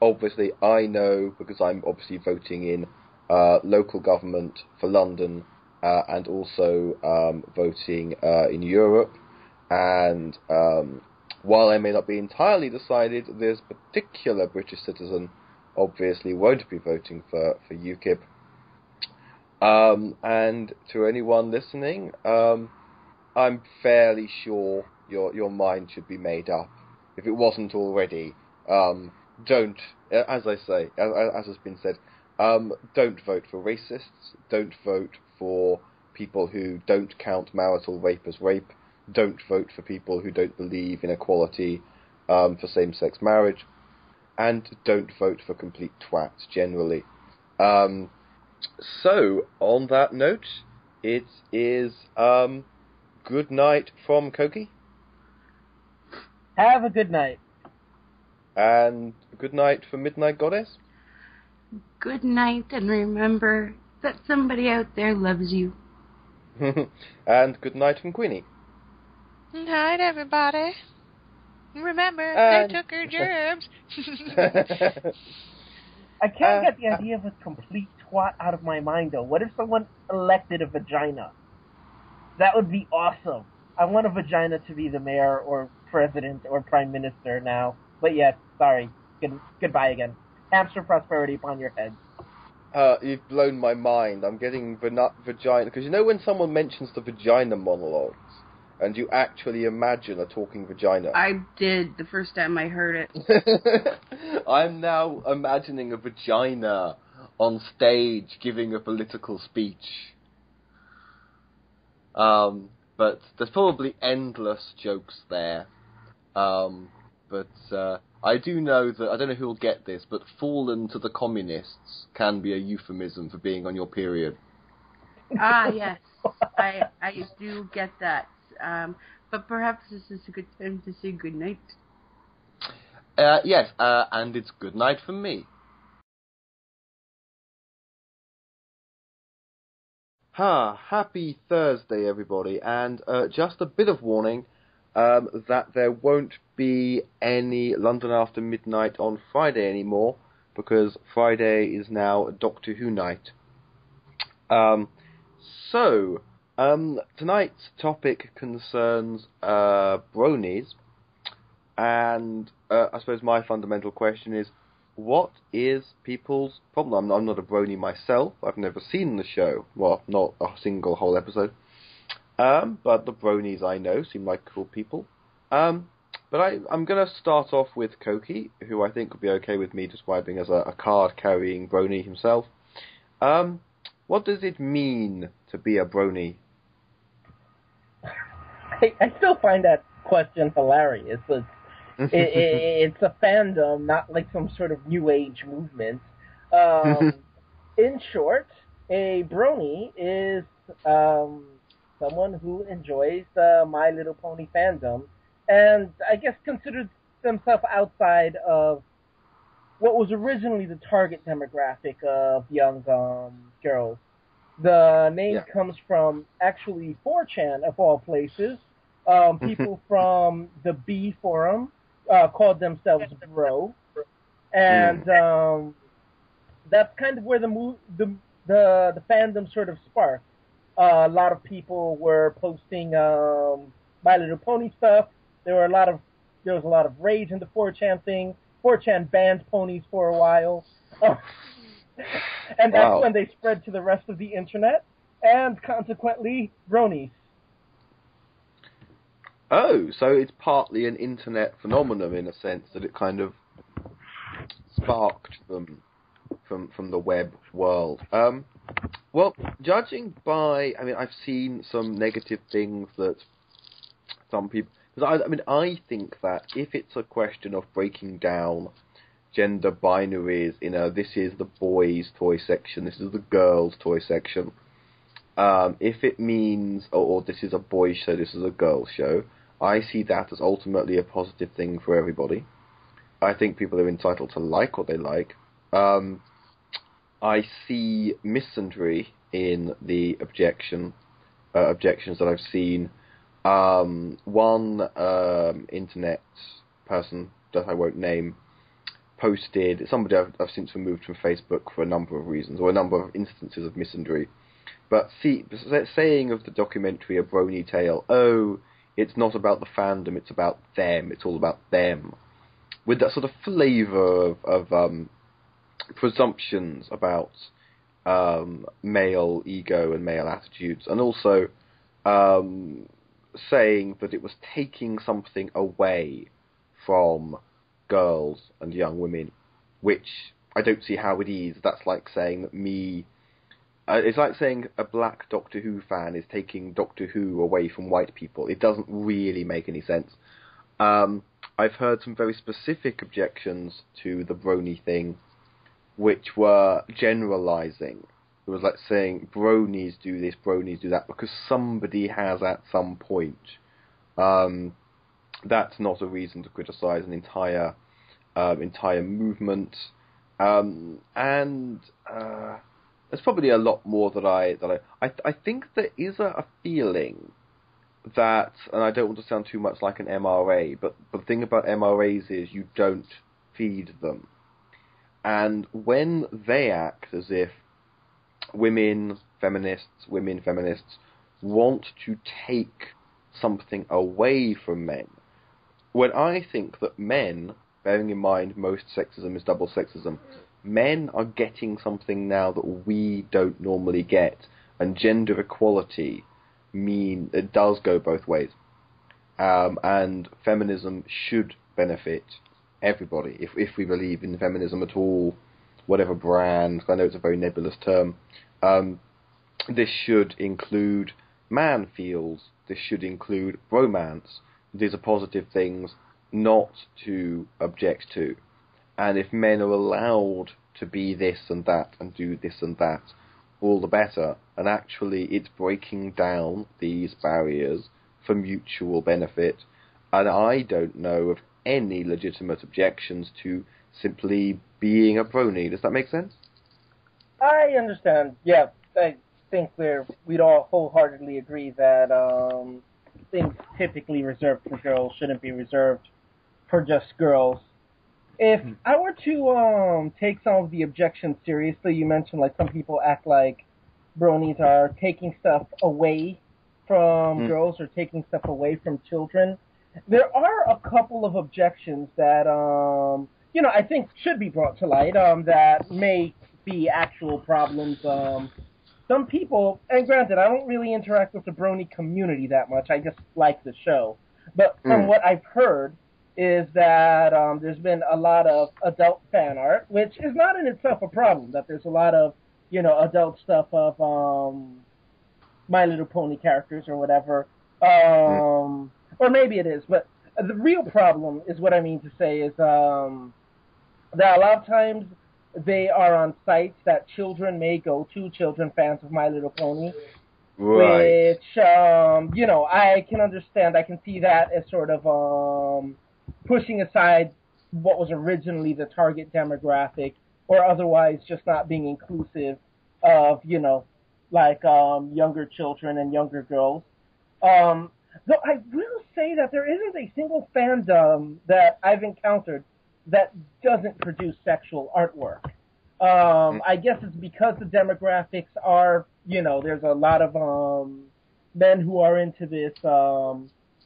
Obviously, I know, because I'm obviously voting in local government for London and also voting in Europe. And while I may not be entirely decided, this particular British citizen obviously won't be voting for UKIP. And to anyone listening, I'm fairly sure your mind should be made up. If it wasn't already, don't, as I say, as has been said, don't vote for racists, don't vote for people who don't count marital rape as rape, don't vote for people who don't believe in equality for same-sex marriage, and don't vote for complete twats generally. So, on that note, it is good night from Cokie. Have a good night. And good night for Midnight Goddess. Good night, and remember that somebody out there loves you. And good night from Queenie. Night, everybody. Remember, they took her germs. I can't get the idea of a complete twat out of my mind, though. What if someone elected a vagina? That would be awesome. I want a vagina to be the mayor or president or prime minister now. But yes, sorry. Goodbye again. Hamster prosperity upon your head. You've blown my mind. I'm getting vagina... Because you know when someone mentions the vagina monologues, and you actually imagine a talking vagina? I did the first time I heard it. I'm now imagining a vagina on stage giving a political speech. But there's probably endless jokes there. But I do know that, I don't know who will get this, but fallen to the communists can be a euphemism for being on your period. Yes. I do get that. But perhaps this is a good time to say goodnight. Yes, and it's good night from me. Happy Thursday, everybody, and just a bit of warning that there won't be any London After Midnight on Friday anymore, because Friday is now Doctor Who night. Tonight's topic concerns bronies, and I suppose my fundamental question is, what is people's problem? I'm not a brony myself. I've never seen the show. Well, not a single whole episode. But the bronies I know seem like cool people. But I'm going to start off with Coqui, who I think would be okay with me describing as a card-carrying brony himself. What does it mean to be a brony? I still find that question hilarious. It's a fandom, not like some sort of new age movement. In short, a brony is someone who enjoys the My Little Pony fandom, and I guess considers themselves outside of what was originally the target demographic of young girls. The name comes from actually 4chan, of all places. People from the B forum called themselves bro, and that's kind of where the fandom sort of sparked. A lot of people were posting My Little Pony stuff. There was a lot of rage in the 4chan thing. 4chan banned ponies for a while, and that's when they spread to the rest of the internet, and consequently, bronies. Oh, so it's partly an internet phenomenon in a sense, that it kind of sparked them from the web world. Well, judging by, I've seen some negative things that some people... Because I think that if it's a question of breaking down gender binaries in this is the boys' toy section, this is the girls' toy section, if it means, or this is a boys' show, this is a girls' show, I see that as ultimately a positive thing for everybody. I think people are entitled to like what they like. I see misandry in the objections that I've seen. One internet person that I won't name posted, somebody I've since removed from Facebook for a number of reasons, or a number of instances of misandry. But saying of the documentary A Brony Tale, it's not about the fandom, it's about them, it's all about them, with that sort of flavour of presumptions about male ego and male attitudes, and also saying that it was taking something away from girls and young women, which I don't see how it is. That's like saying that it's like saying a black Doctor Who fan is taking Doctor Who away from white people. It doesn't really make any sense. I've heard some very specific objections to the brony thing, which were generalizing. It was like saying bronies do this, bronies do that, because somebody has at some point. That's not a reason to criticize an entire movement. There's probably a lot more that I think there is a feeling that, and I don't want to sound too much like an MRA, but the thing about MRAs is you don't feed them. And when they act as if women feminists want to take something away from men, when I think that men, bearing in mind most sexism is double sexism, men are getting something now that we don't normally get, and gender equality it does go both ways. And feminism should benefit everybody, if we believe in feminism at all, whatever brand. I know it's a very nebulous term. This should include man fields. This should include romance. These are positive things not to object to. And if men are allowed to be this and that and do this and that, all the better. And actually, it's breaking down these barriers for mutual benefit. And I don't know of any legitimate objections to simply being a brony. Does that make sense? I understand. Yeah, I think we'd all wholeheartedly agree that things typically reserved for girls shouldn't be reserved for just girls. If I were to take some of the objections seriously, you mentioned like some people act like bronies are taking stuff away from girls or taking stuff away from children. There are a couple of objections that I think should be brought to light that may be actual problems. Some people, and granted, I don't really interact with the brony community that much. I just like the show. But from what I've heard is that there's been a lot of adult fan art, which is not in itself a problem, that there's a lot of, adult stuff of My Little Pony characters or whatever. Or maybe it is, but the real problem is what I mean to say is that a lot of times they are on sites that children may go to, children fans of My Little Pony, right. Which, I can understand. I can see that as sort of pushing aside what was originally the target demographic, or otherwise just not being inclusive of, younger children and younger girls. Though I will say that there isn't a single fandom that I've encountered that doesn't produce sexual artwork. I guess it's because the demographics are, there's a lot of men who are into this.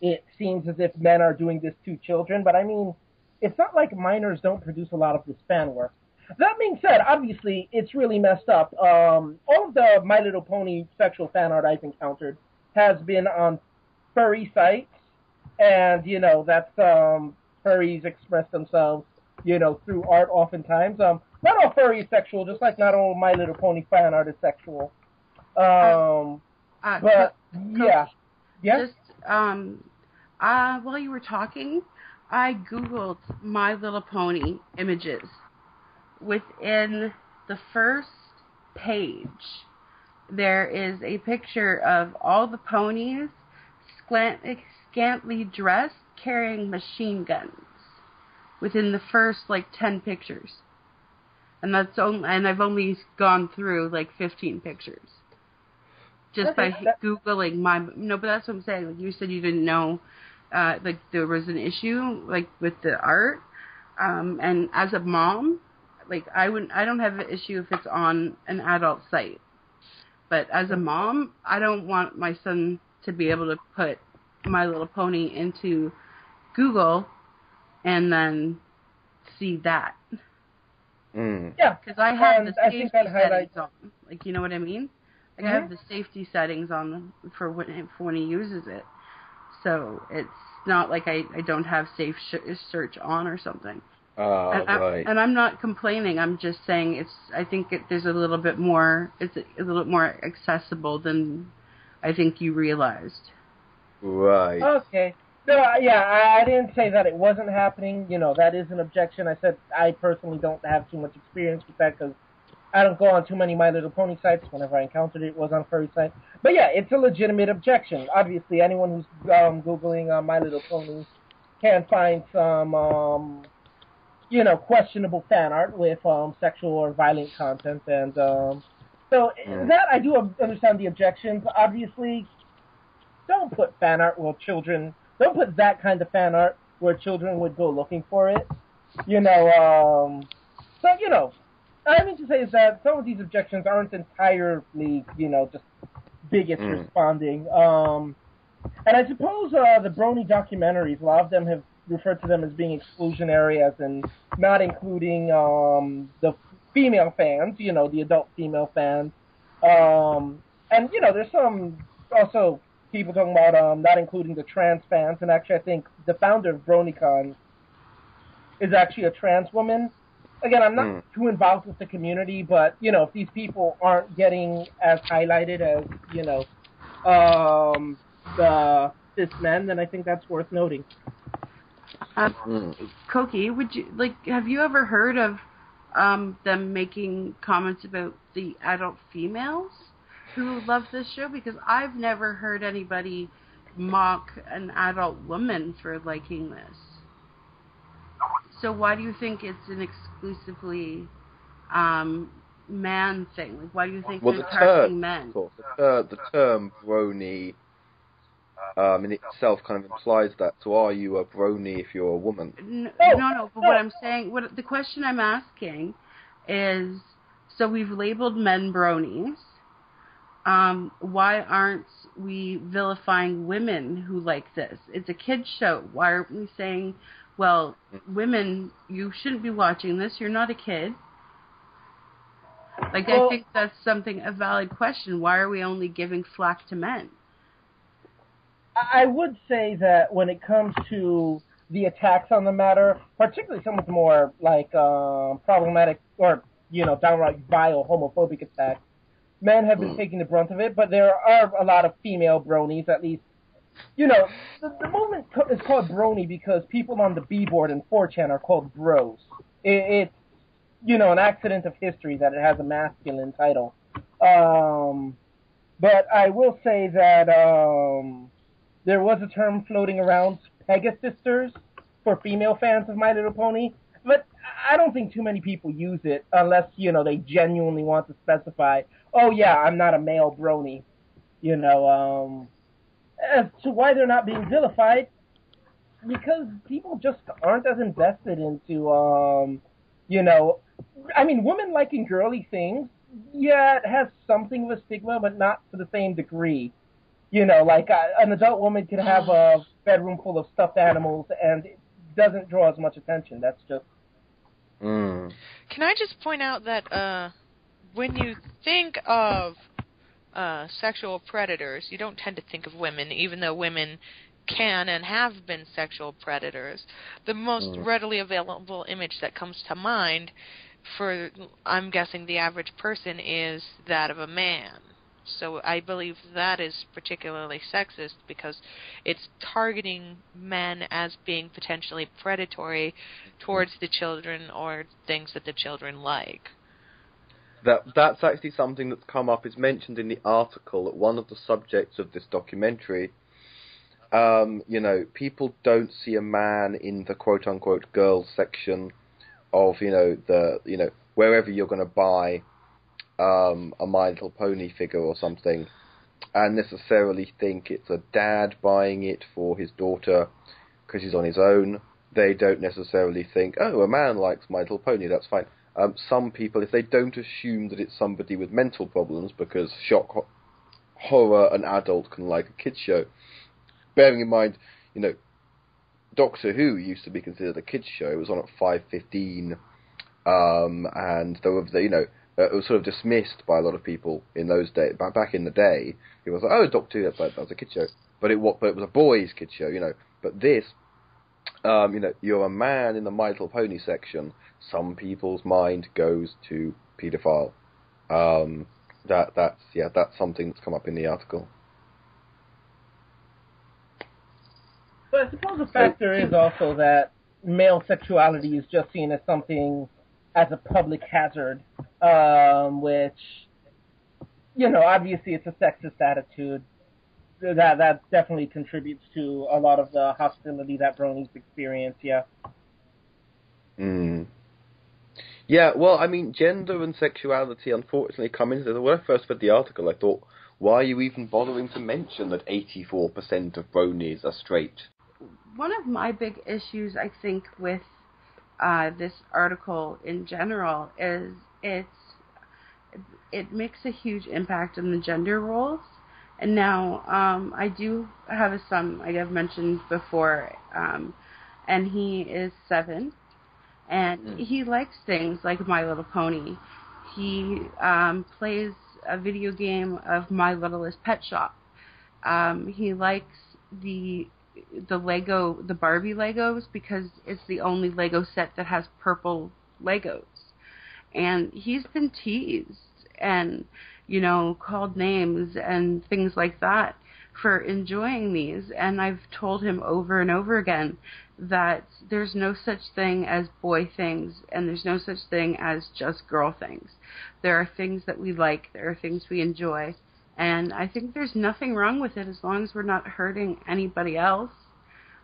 It seems as if men are doing this to children, but I mean, it's not like minors don't produce a lot of this fan work. That being said, obviously, it's really messed up. All of the My Little Pony sexual fan art I've encountered has been on furry sites, and, that's, furries express themselves, through art oftentimes. Not all furry is sexual, just like not all My Little Pony fan art is sexual. But, yeah. Yeah? Just, while you were talking, I Googled My Little Pony images. Within the first page, there is a picture of all the ponies scantily dressed, carrying machine guns. Within the first 10 pictures, and I've only gone through 15 pictures just by googling but that's what I'm saying. You said you didn't know there was an issue with the art, and as a mom, I don't have an issue if it's on an adult site, but as a mom, I don't want my son to be able to put My Little Pony into Google and then see that. Yeah, because I have the safety settings on. You know what I mean? I have the safety settings on for when he uses it, so it's not like I don't have safe search on or something. Right. And I'm not complaining. I'm just saying I think there's a little bit more. It's a little more accessible than I think you realized. Right. Okay. No, yeah, I didn't say that it wasn't happening. That is an objection. I said I personally don't have too much experience with that because I don't go on too many My Little Pony sites. Whenever I encountered it, it was on a furry site. But yeah, it's a legitimate objection. Obviously, anyone who's Googling My Little Pony can find some, questionable fan art with sexual or violent content. And so that I do understand the objections. Obviously, don't put fan art where children... Don't put that kind of fan art where children would go looking for it. I mean to say is that some of these objections aren't entirely, just bigots responding. And I suppose the brony documentaries, a lot of them have referred to them as being exclusionary, as in not including the female fans, the adult female fans. And, there's some also people talking about not including the trans fans. And actually, I think the founder of BronyCon is actually a trans woman. Again, I'm not too involved with the community, but, if these people aren't getting as highlighted as, the cis men, then I think that's worth noting. Cokie, have you ever heard of them making comments about the adult females who love this show? Because I've never heard anybody mock an adult woman for liking this. So why do you think it's an exclusively man thing? Like, why do you think they're targeting men? Of course, the term brony in itself kind of implies that. So are you a brony if you're a woman? No. But what I'm saying, the question I'm asking is, so we've labeled men bronies. Why aren't we vilifying women who like this? It's a kid's show. Why aren't we saying, well, women, you shouldn't be watching this. You're not a kid. I think that's a valid question. Why are we only giving flack to men? I would say that when it comes to the attacks on the matter, particularly some of the more problematic or downright vile homophobic attacks, men have been taking the brunt of it. But there are a lot of female bronies, at least. The movement is called brony because people on the B-board and 4chan are called bros. It's an accident of history that it has a masculine title. But I will say that there was a term floating around, Pegasisters, for female fans of My Little Pony. But I don't think too many people use it unless, they genuinely want to specify, oh yeah, I'm not a male brony. As to why they're not being vilified, because people just aren't as invested into, women liking girly things, yeah, it has something of a stigma, but not to the same degree. An adult woman could have a bedroom full of stuffed animals, and it doesn't draw as much attention. That's just... Can I just point out that when you think of sexual predators, you don't tend to think of women, even though women can and have been sexual predators. The most readily available image that comes to mind for, I'm guessing, the average person is that of a man. So I believe that is particularly sexist because it's targeting men as being potentially predatory towards the children or things that the children like. That's actually something that's come up. It's mentioned in the article that one of the subjects of this documentary, people don't see a man in the quote-unquote girls section of, wherever you're going to buy a My Little Pony figure or something, and necessarily think it's a dad buying it for his daughter because he's on his own. They don't necessarily think, oh, a man likes My Little Pony, that's fine. Some people, if they don't assume that it's somebody with mental problems, because shock horror, an adult can like a kid's show. Bearing in mind, Doctor Who used to be considered a kid's show. It was on at 5:15, and there were, it was sort of dismissed by a lot of people in those days. Back in the day, people were like, "Oh, Doctor Who, that was a kid's show," but it was a boys' kid's show, But this, you're a man in the My Little Pony section. Some people's mind goes to paedophile. That's something that's come up in the article. But I suppose the factor is also that male sexuality is just seen as something, as a public hazard, which, obviously it's a sexist attitude. That definitely contributes to a lot of the hostility that bronies experience, yeah. Yeah, well, gender and sexuality unfortunately come into this. When I first read the article, I thought, why are you even bothering to mention that 84% of bronies are straight? One of my big issues, I think, with this article in general is it makes a huge impact on the gender roles. And now I do have a son, like I've mentioned before, and he is 7. And he likes things like My Little Pony. He plays a video game of My Littlest Pet Shop. He likes the Barbie Legos because it's the only Lego set that has purple Legos. And he's been teased and, called names and things like that for enjoying these. And I've told him over and over again that there's no such thing as boy things and there's no such thing as just girl things. There are things that we like, there are things we enjoy, and I think there's nothing wrong with it as long as we're not hurting anybody else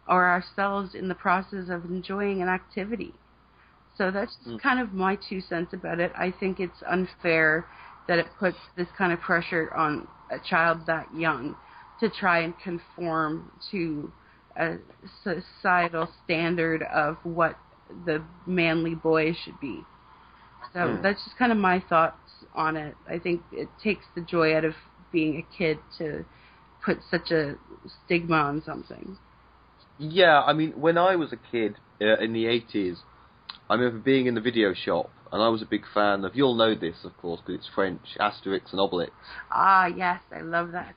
or ourselves in the process of enjoying an activity. So that's just kind of my 2 cents about it. I think it's unfair that it puts this kind of pressure on a child that young to try and conform to a societal standard of what the manly boy should be. So that's just kind of my thoughts on it. I think it takes the joy out of being a kid to put such a stigma on something. Yeah, I mean, when I was a kid in the 80s, I remember being in the video shop, and I was a big fan of, you'll know this, of course, because it's French, Asterix and Obelix. Ah, yes, I love that.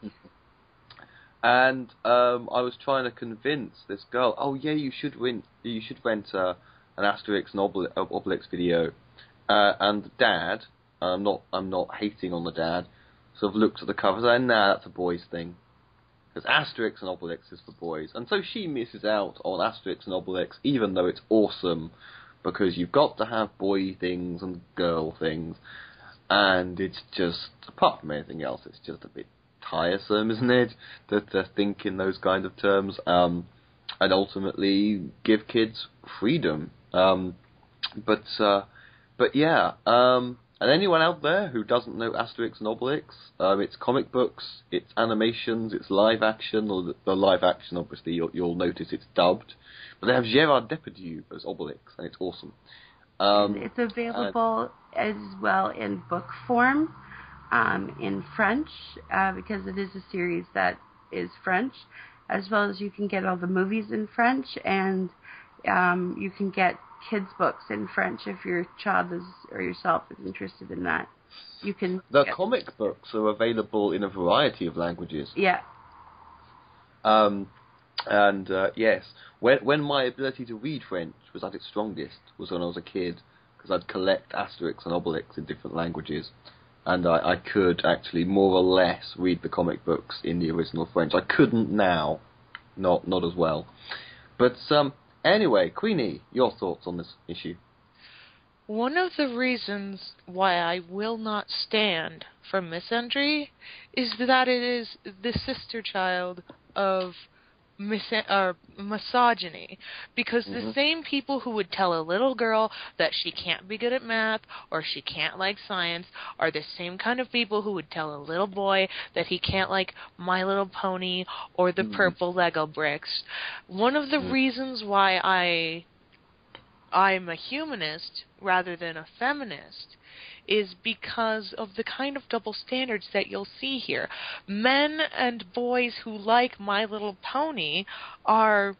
And I was trying to convince this girl, oh yeah, you should rent an Asterix and Obelix video. And the dad, I'm not hating on the dad, sort of looked at the cover and said, nah, that's a boys thing. Because Asterix and Obelix is for boys. And so she misses out on Asterix and Obelix, even though it's awesome, because you've got to have boy things and girl things. And it's just, apart from anything else, it's just a bit tiresome, isn't it, to think in those kind of terms, and ultimately give kids freedom. But yeah, and anyone out there who doesn't know Asterix and Obelix, it's comic books, it's animations, it's live action, or the live action, obviously, you'll notice it's dubbed, but they have Gérard Depardieu as Obelix, and it's awesome. It's available as well in book form, in French, because it is a series that is French, as well as you can get all the movies in French, and you can get kids' books in French if your child or yourself is interested in that. You can. The comic books are available in a variety of languages. Yeah. Yes, when my ability to read French was at its strongest was when I was a kid, because I'd collect Asterix and Obelix in different languages, and I could actually more or less read the comic books in the original French. I couldn't now, not as well. But anyway, Queenie, your thoughts on this issue? One of the reasons why I will not stand for misandry is that it is the sister child of misogyny, because the same people who would tell a little girl that she can't be good at math or she can't like science are the same kind of people who would tell a little boy that he can't like My Little Pony or the purple Lego bricks. One of the reasons why I'm a humanist rather than a feminist is because of the kind of double standards that you'll see here. Men and boys who like My Little Pony are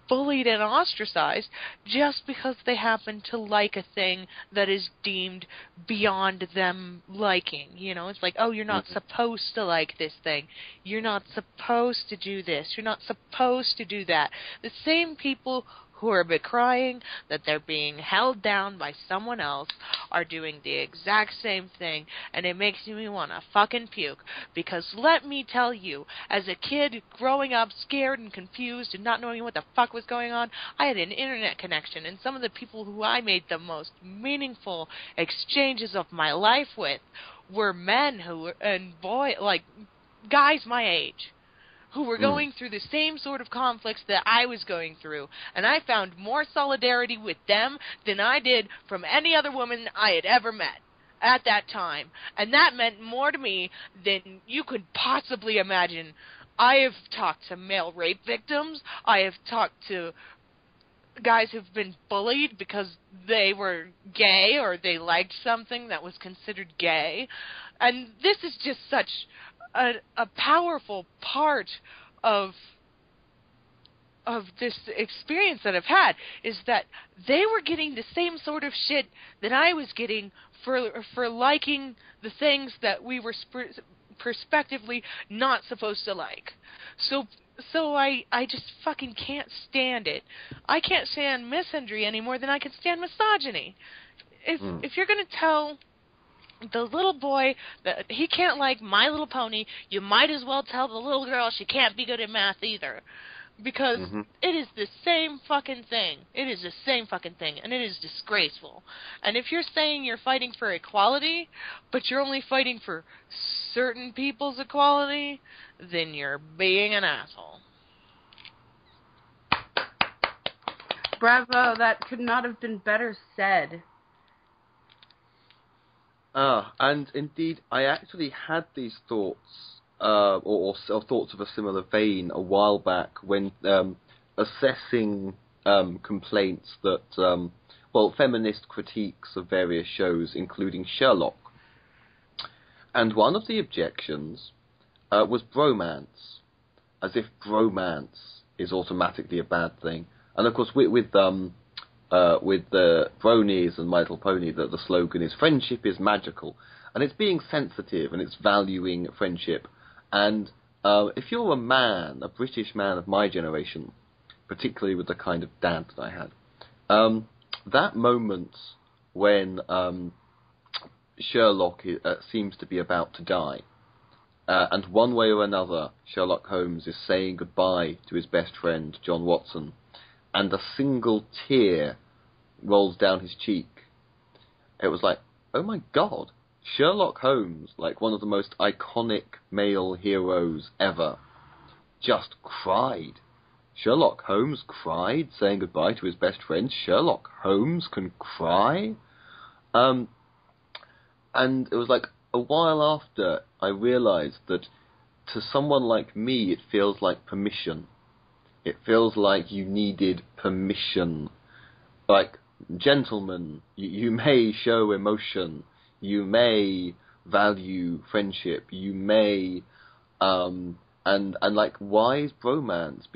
bullied and ostracized just because they happen to like a thing that is deemed beyond them liking. It's like, oh, you're not supposed to like this thing. You're not supposed to do this. You're not supposed to do that. The same people who are decrying that they're being held down by someone else are doing the exact same thing, and it makes me want to fucking puke. Because let me tell you, as a kid growing up scared and confused and not knowing what the fuck was going on, I had an internet connection, and some of the people who I made the most meaningful exchanges of my life with were men guys my age, who were going through the same sort of conflicts that I was going through. And I found more solidarity with them than I did from any other woman I had ever met at that time. And that meant more to me than you could possibly imagine. I have talked to male rape victims. I have talked to guys who've been bullied because they were gay or they liked something that was considered gay. And this is just such a powerful part of of this experience that I've had is that they were getting the same sort of shit that I was getting for liking the things that we were prospectively not supposed to like. So I just fucking can't stand it. I can't stand misandry any more than I can stand misogyny. If you're going to tell the little boy that he can't like My Little Pony, you might as well tell the little girl she can't be good at math either. Because it is the same fucking thing. It is the same fucking thing, and it is disgraceful. And if you're saying you're fighting for equality, but you're only fighting for certain people's equality, then you're being an asshole. Bravo, that could not have been better said. And indeed, I actually had these thoughts, or thoughts of a similar vein a while back when assessing complaints that, feminist critiques of various shows, including Sherlock. And one of the objections was bromance, as if bromance is automatically a bad thing. And of course, with the bronies and My Little Pony, the slogan is "Friendship is magical," and it's being sensitive and it's valuing friendship. And if you're a man, a British man of my generation, particularly with the kind of dad that I had, that moment when Sherlock seems to be about to die, and one way or another, Sherlock Holmes is saying goodbye to his best friend, John Watson, and a single tear rolls down his cheek. It was like, oh my God, Sherlock Holmes, like one of the most iconic male heroes ever, just cried. Sherlock Holmes cried, saying goodbye to his best friend. Sherlock Holmes can cry? And it was like, a while after, I realized that to someone like me, it feels like permission. It feels like you needed permission. Like, gentlemen, you may show emotion, you may value friendship, you may, and like, why is bromance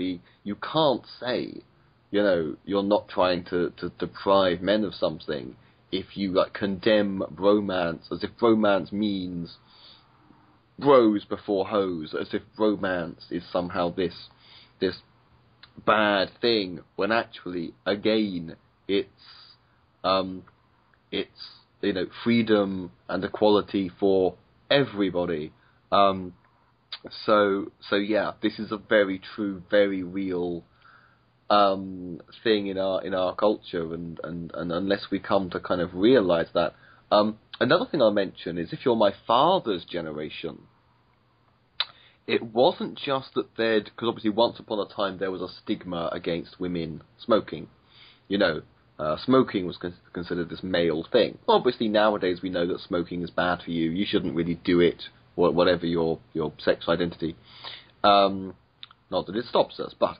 you can't say, you're not trying to deprive men of something if you, like, condemn bromance, as if bromance means bros before hoes, as if bromance is somehow this bad thing, when actually, again, it's freedom and equality for everybody. So yeah, this is a very true, very real thing in our culture, and unless we come to kind of realize that. Another thing I'll mention is, if you're my father's generation, it wasn't just that because obviously once upon a time there was a stigma against women smoking. Smoking was considered this male thing. Obviously nowadays we know that smoking is bad for you. You shouldn't really do it, whatever your sex identity. Not that it stops us, but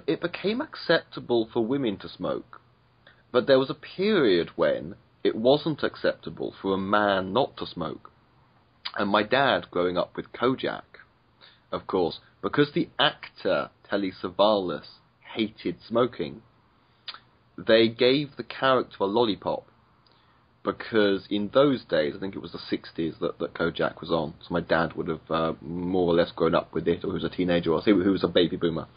it became acceptable for women to smoke. But there was a period when it wasn't acceptable for a man not to smoke. And my dad, growing up with Kojak, of course, because the actor Telly Savalas hated smoking, they gave the character a lollipop, because in those days, I think it was the 60s that Kojak was on, so my dad would have more or less grown up with it, or he was a teenager, or who was a baby boomer.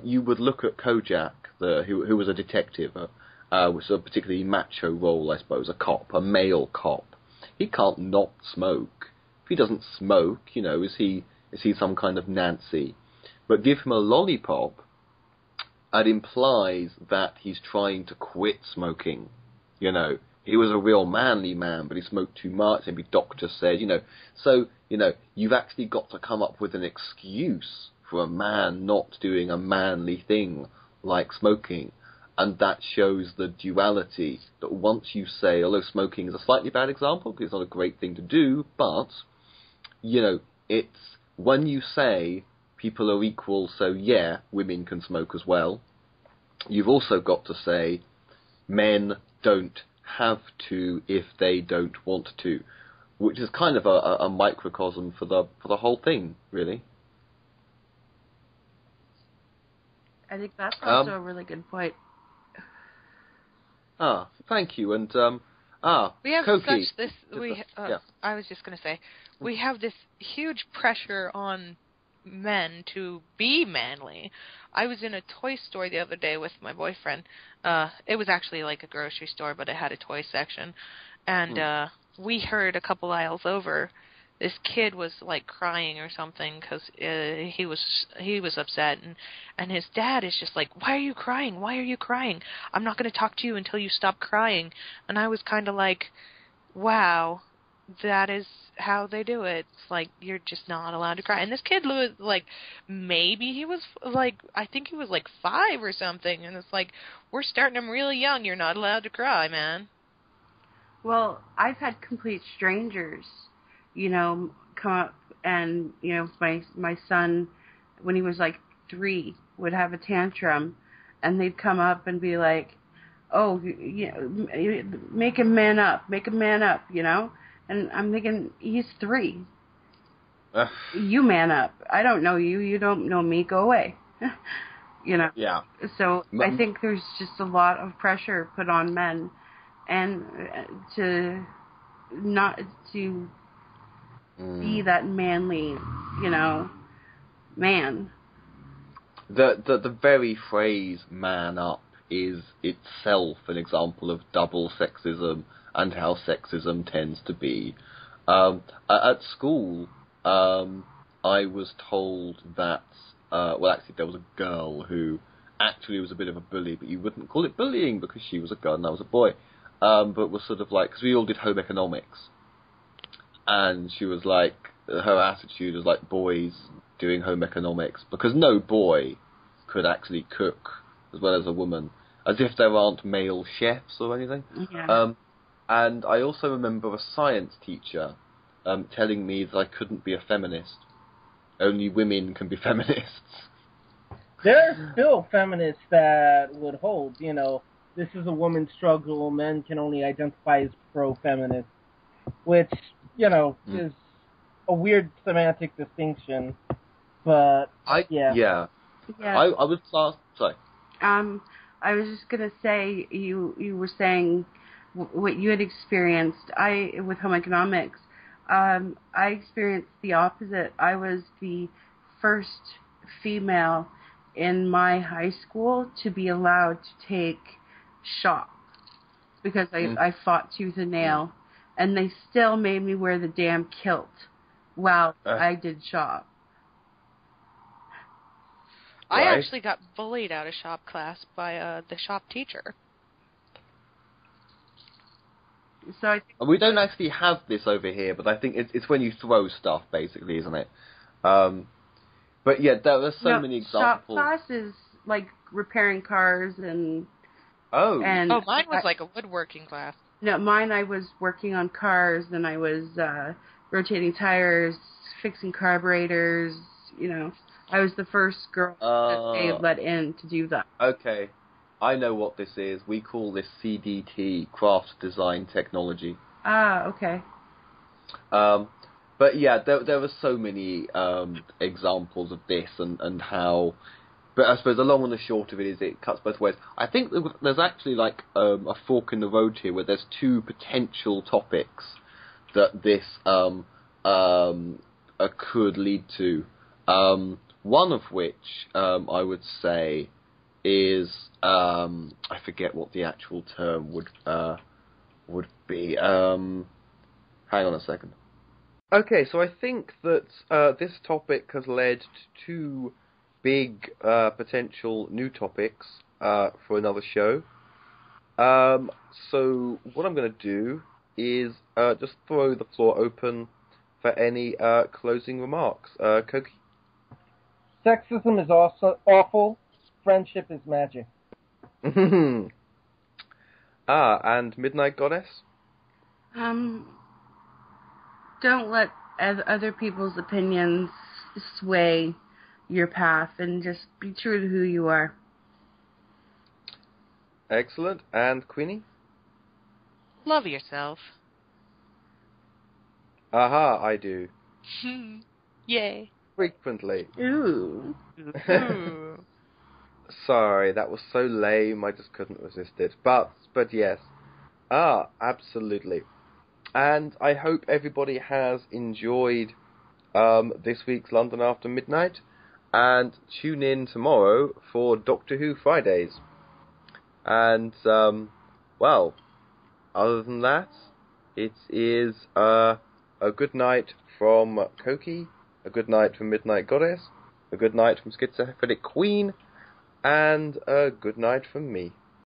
You would look at Kojak, who was a detective, which was a particularly macho role, I suppose, a cop, a male cop. He can't not smoke. If he doesn't smoke, is he some kind of Nancy? But give him a lollipop, it implies that he's trying to quit smoking. He was a real manly man, but he smoked too much. Maybe doctor said, So, you've actually got to come up with an excuse for a man not doing a manly thing like smoking. And that shows the duality, that once you say, although smoking is a slightly bad example, because it's not a great thing to do, but, it's when you say people are equal, so yeah, women can smoke as well, you've also got to say men don't have to if they don't want to, which is kind of a microcosm for the whole thing, really. I think that's also a really good point. Thank you. And we have Cokie, such this. I was just going to say, we have this huge pressure on men to be manly. I was in a toy store the other day with my boyfriend. It was actually like a grocery store, but it had a toy section, and we heard a couple aisles over, this kid was like crying or something because he was upset, and his dad is just like, why are you crying? Why are you crying? I'm not going to talk to you until you stop crying. And I was kind of like, wow, that is how they do it. It's like, you're just not allowed to cry. And this kid was like, maybe he was like, I think he was like 5 or something, and it's like, we're starting him really young. You're not allowed to cry, man. Well, I've had complete strangers, come up, and, my son, when he was like 3, would have a tantrum, and they'd come up and be like, oh, make him man up, and I'm thinking, he's 3. You man up. I don't know you. You don't know me. Go away. Yeah. So I think there's just a lot of pressure put on men, and to not to be that manly, man. The very phrase "man up" is itself an example of double sexism and how sexism tends to be. At school, I was told that actually there was a girl who actually was a bit of a bully, but you wouldn't call it bullying because she was a girl and I was a boy. But was sort of like, because we all did home economics, and she was like, her attitude was like boys doing home economics, because no boy could actually cook as well as a woman, as if there aren't male chefs or anything. Yeah. And I also remember a science teacher telling me that I couldn't be a feminist. Only women can be feminists. There are still feminists that would hold, this is a woman's struggle, men can only identify as pro-feminist, which, is a weird semantic distinction, but, Yeah. I would class... Sorry. I was just going to say, you were saying what you had experienced. With home economics, I experienced the opposite. I was the first female in my high school to be allowed to take shop, because I fought tooth and nail, and they still made me wear the damn kilt while I did shop. I actually got bullied out of shop class by the shop teacher. So I think we don't actually have this over here, but I think it's when you throw stuff, basically, isn't it? But yeah, there are so many examples. Shop class is like repairing cars and... mine was like a woodworking class. No, I was working on cars, and I was rotating tires, fixing carburetors, I was the first girl that they let in to do that. Okay, I know what this is. We call this CDT, Craft Design Technology. Okay. But yeah, there are so many examples of this and how... But I suppose the long and the short of it is it cuts both ways. I think there's actually like a fork in the road here where there's 2 potential topics that this could lead to. One of which I would say is I forget what the actual term would be. Hang on a second. Okay, so I think that this topic has led to 2 big potential new topics for another show. So what I'm going to do is just throw the floor open for any closing remarks. Cokie? Sexism is also awful. Friendship is magic. And Midnight Goddess? Don't let other people's opinions sway your path, and just be true to who you are. Excellent. And Queenie? Love yourself. Aha, I do. Yay. Frequently. Ooh. sorry, that was so lame, I just couldn't resist it. But yes. Absolutely. And I hope everybody has enjoyed this week's London After Midnight, and tune in tomorrow for Doctor Who Fridays. And, well, other than that, it is a good night from Coqui, a good night from Midnight Goddess, a good night from SchizophrenicQueen, and a good night from me.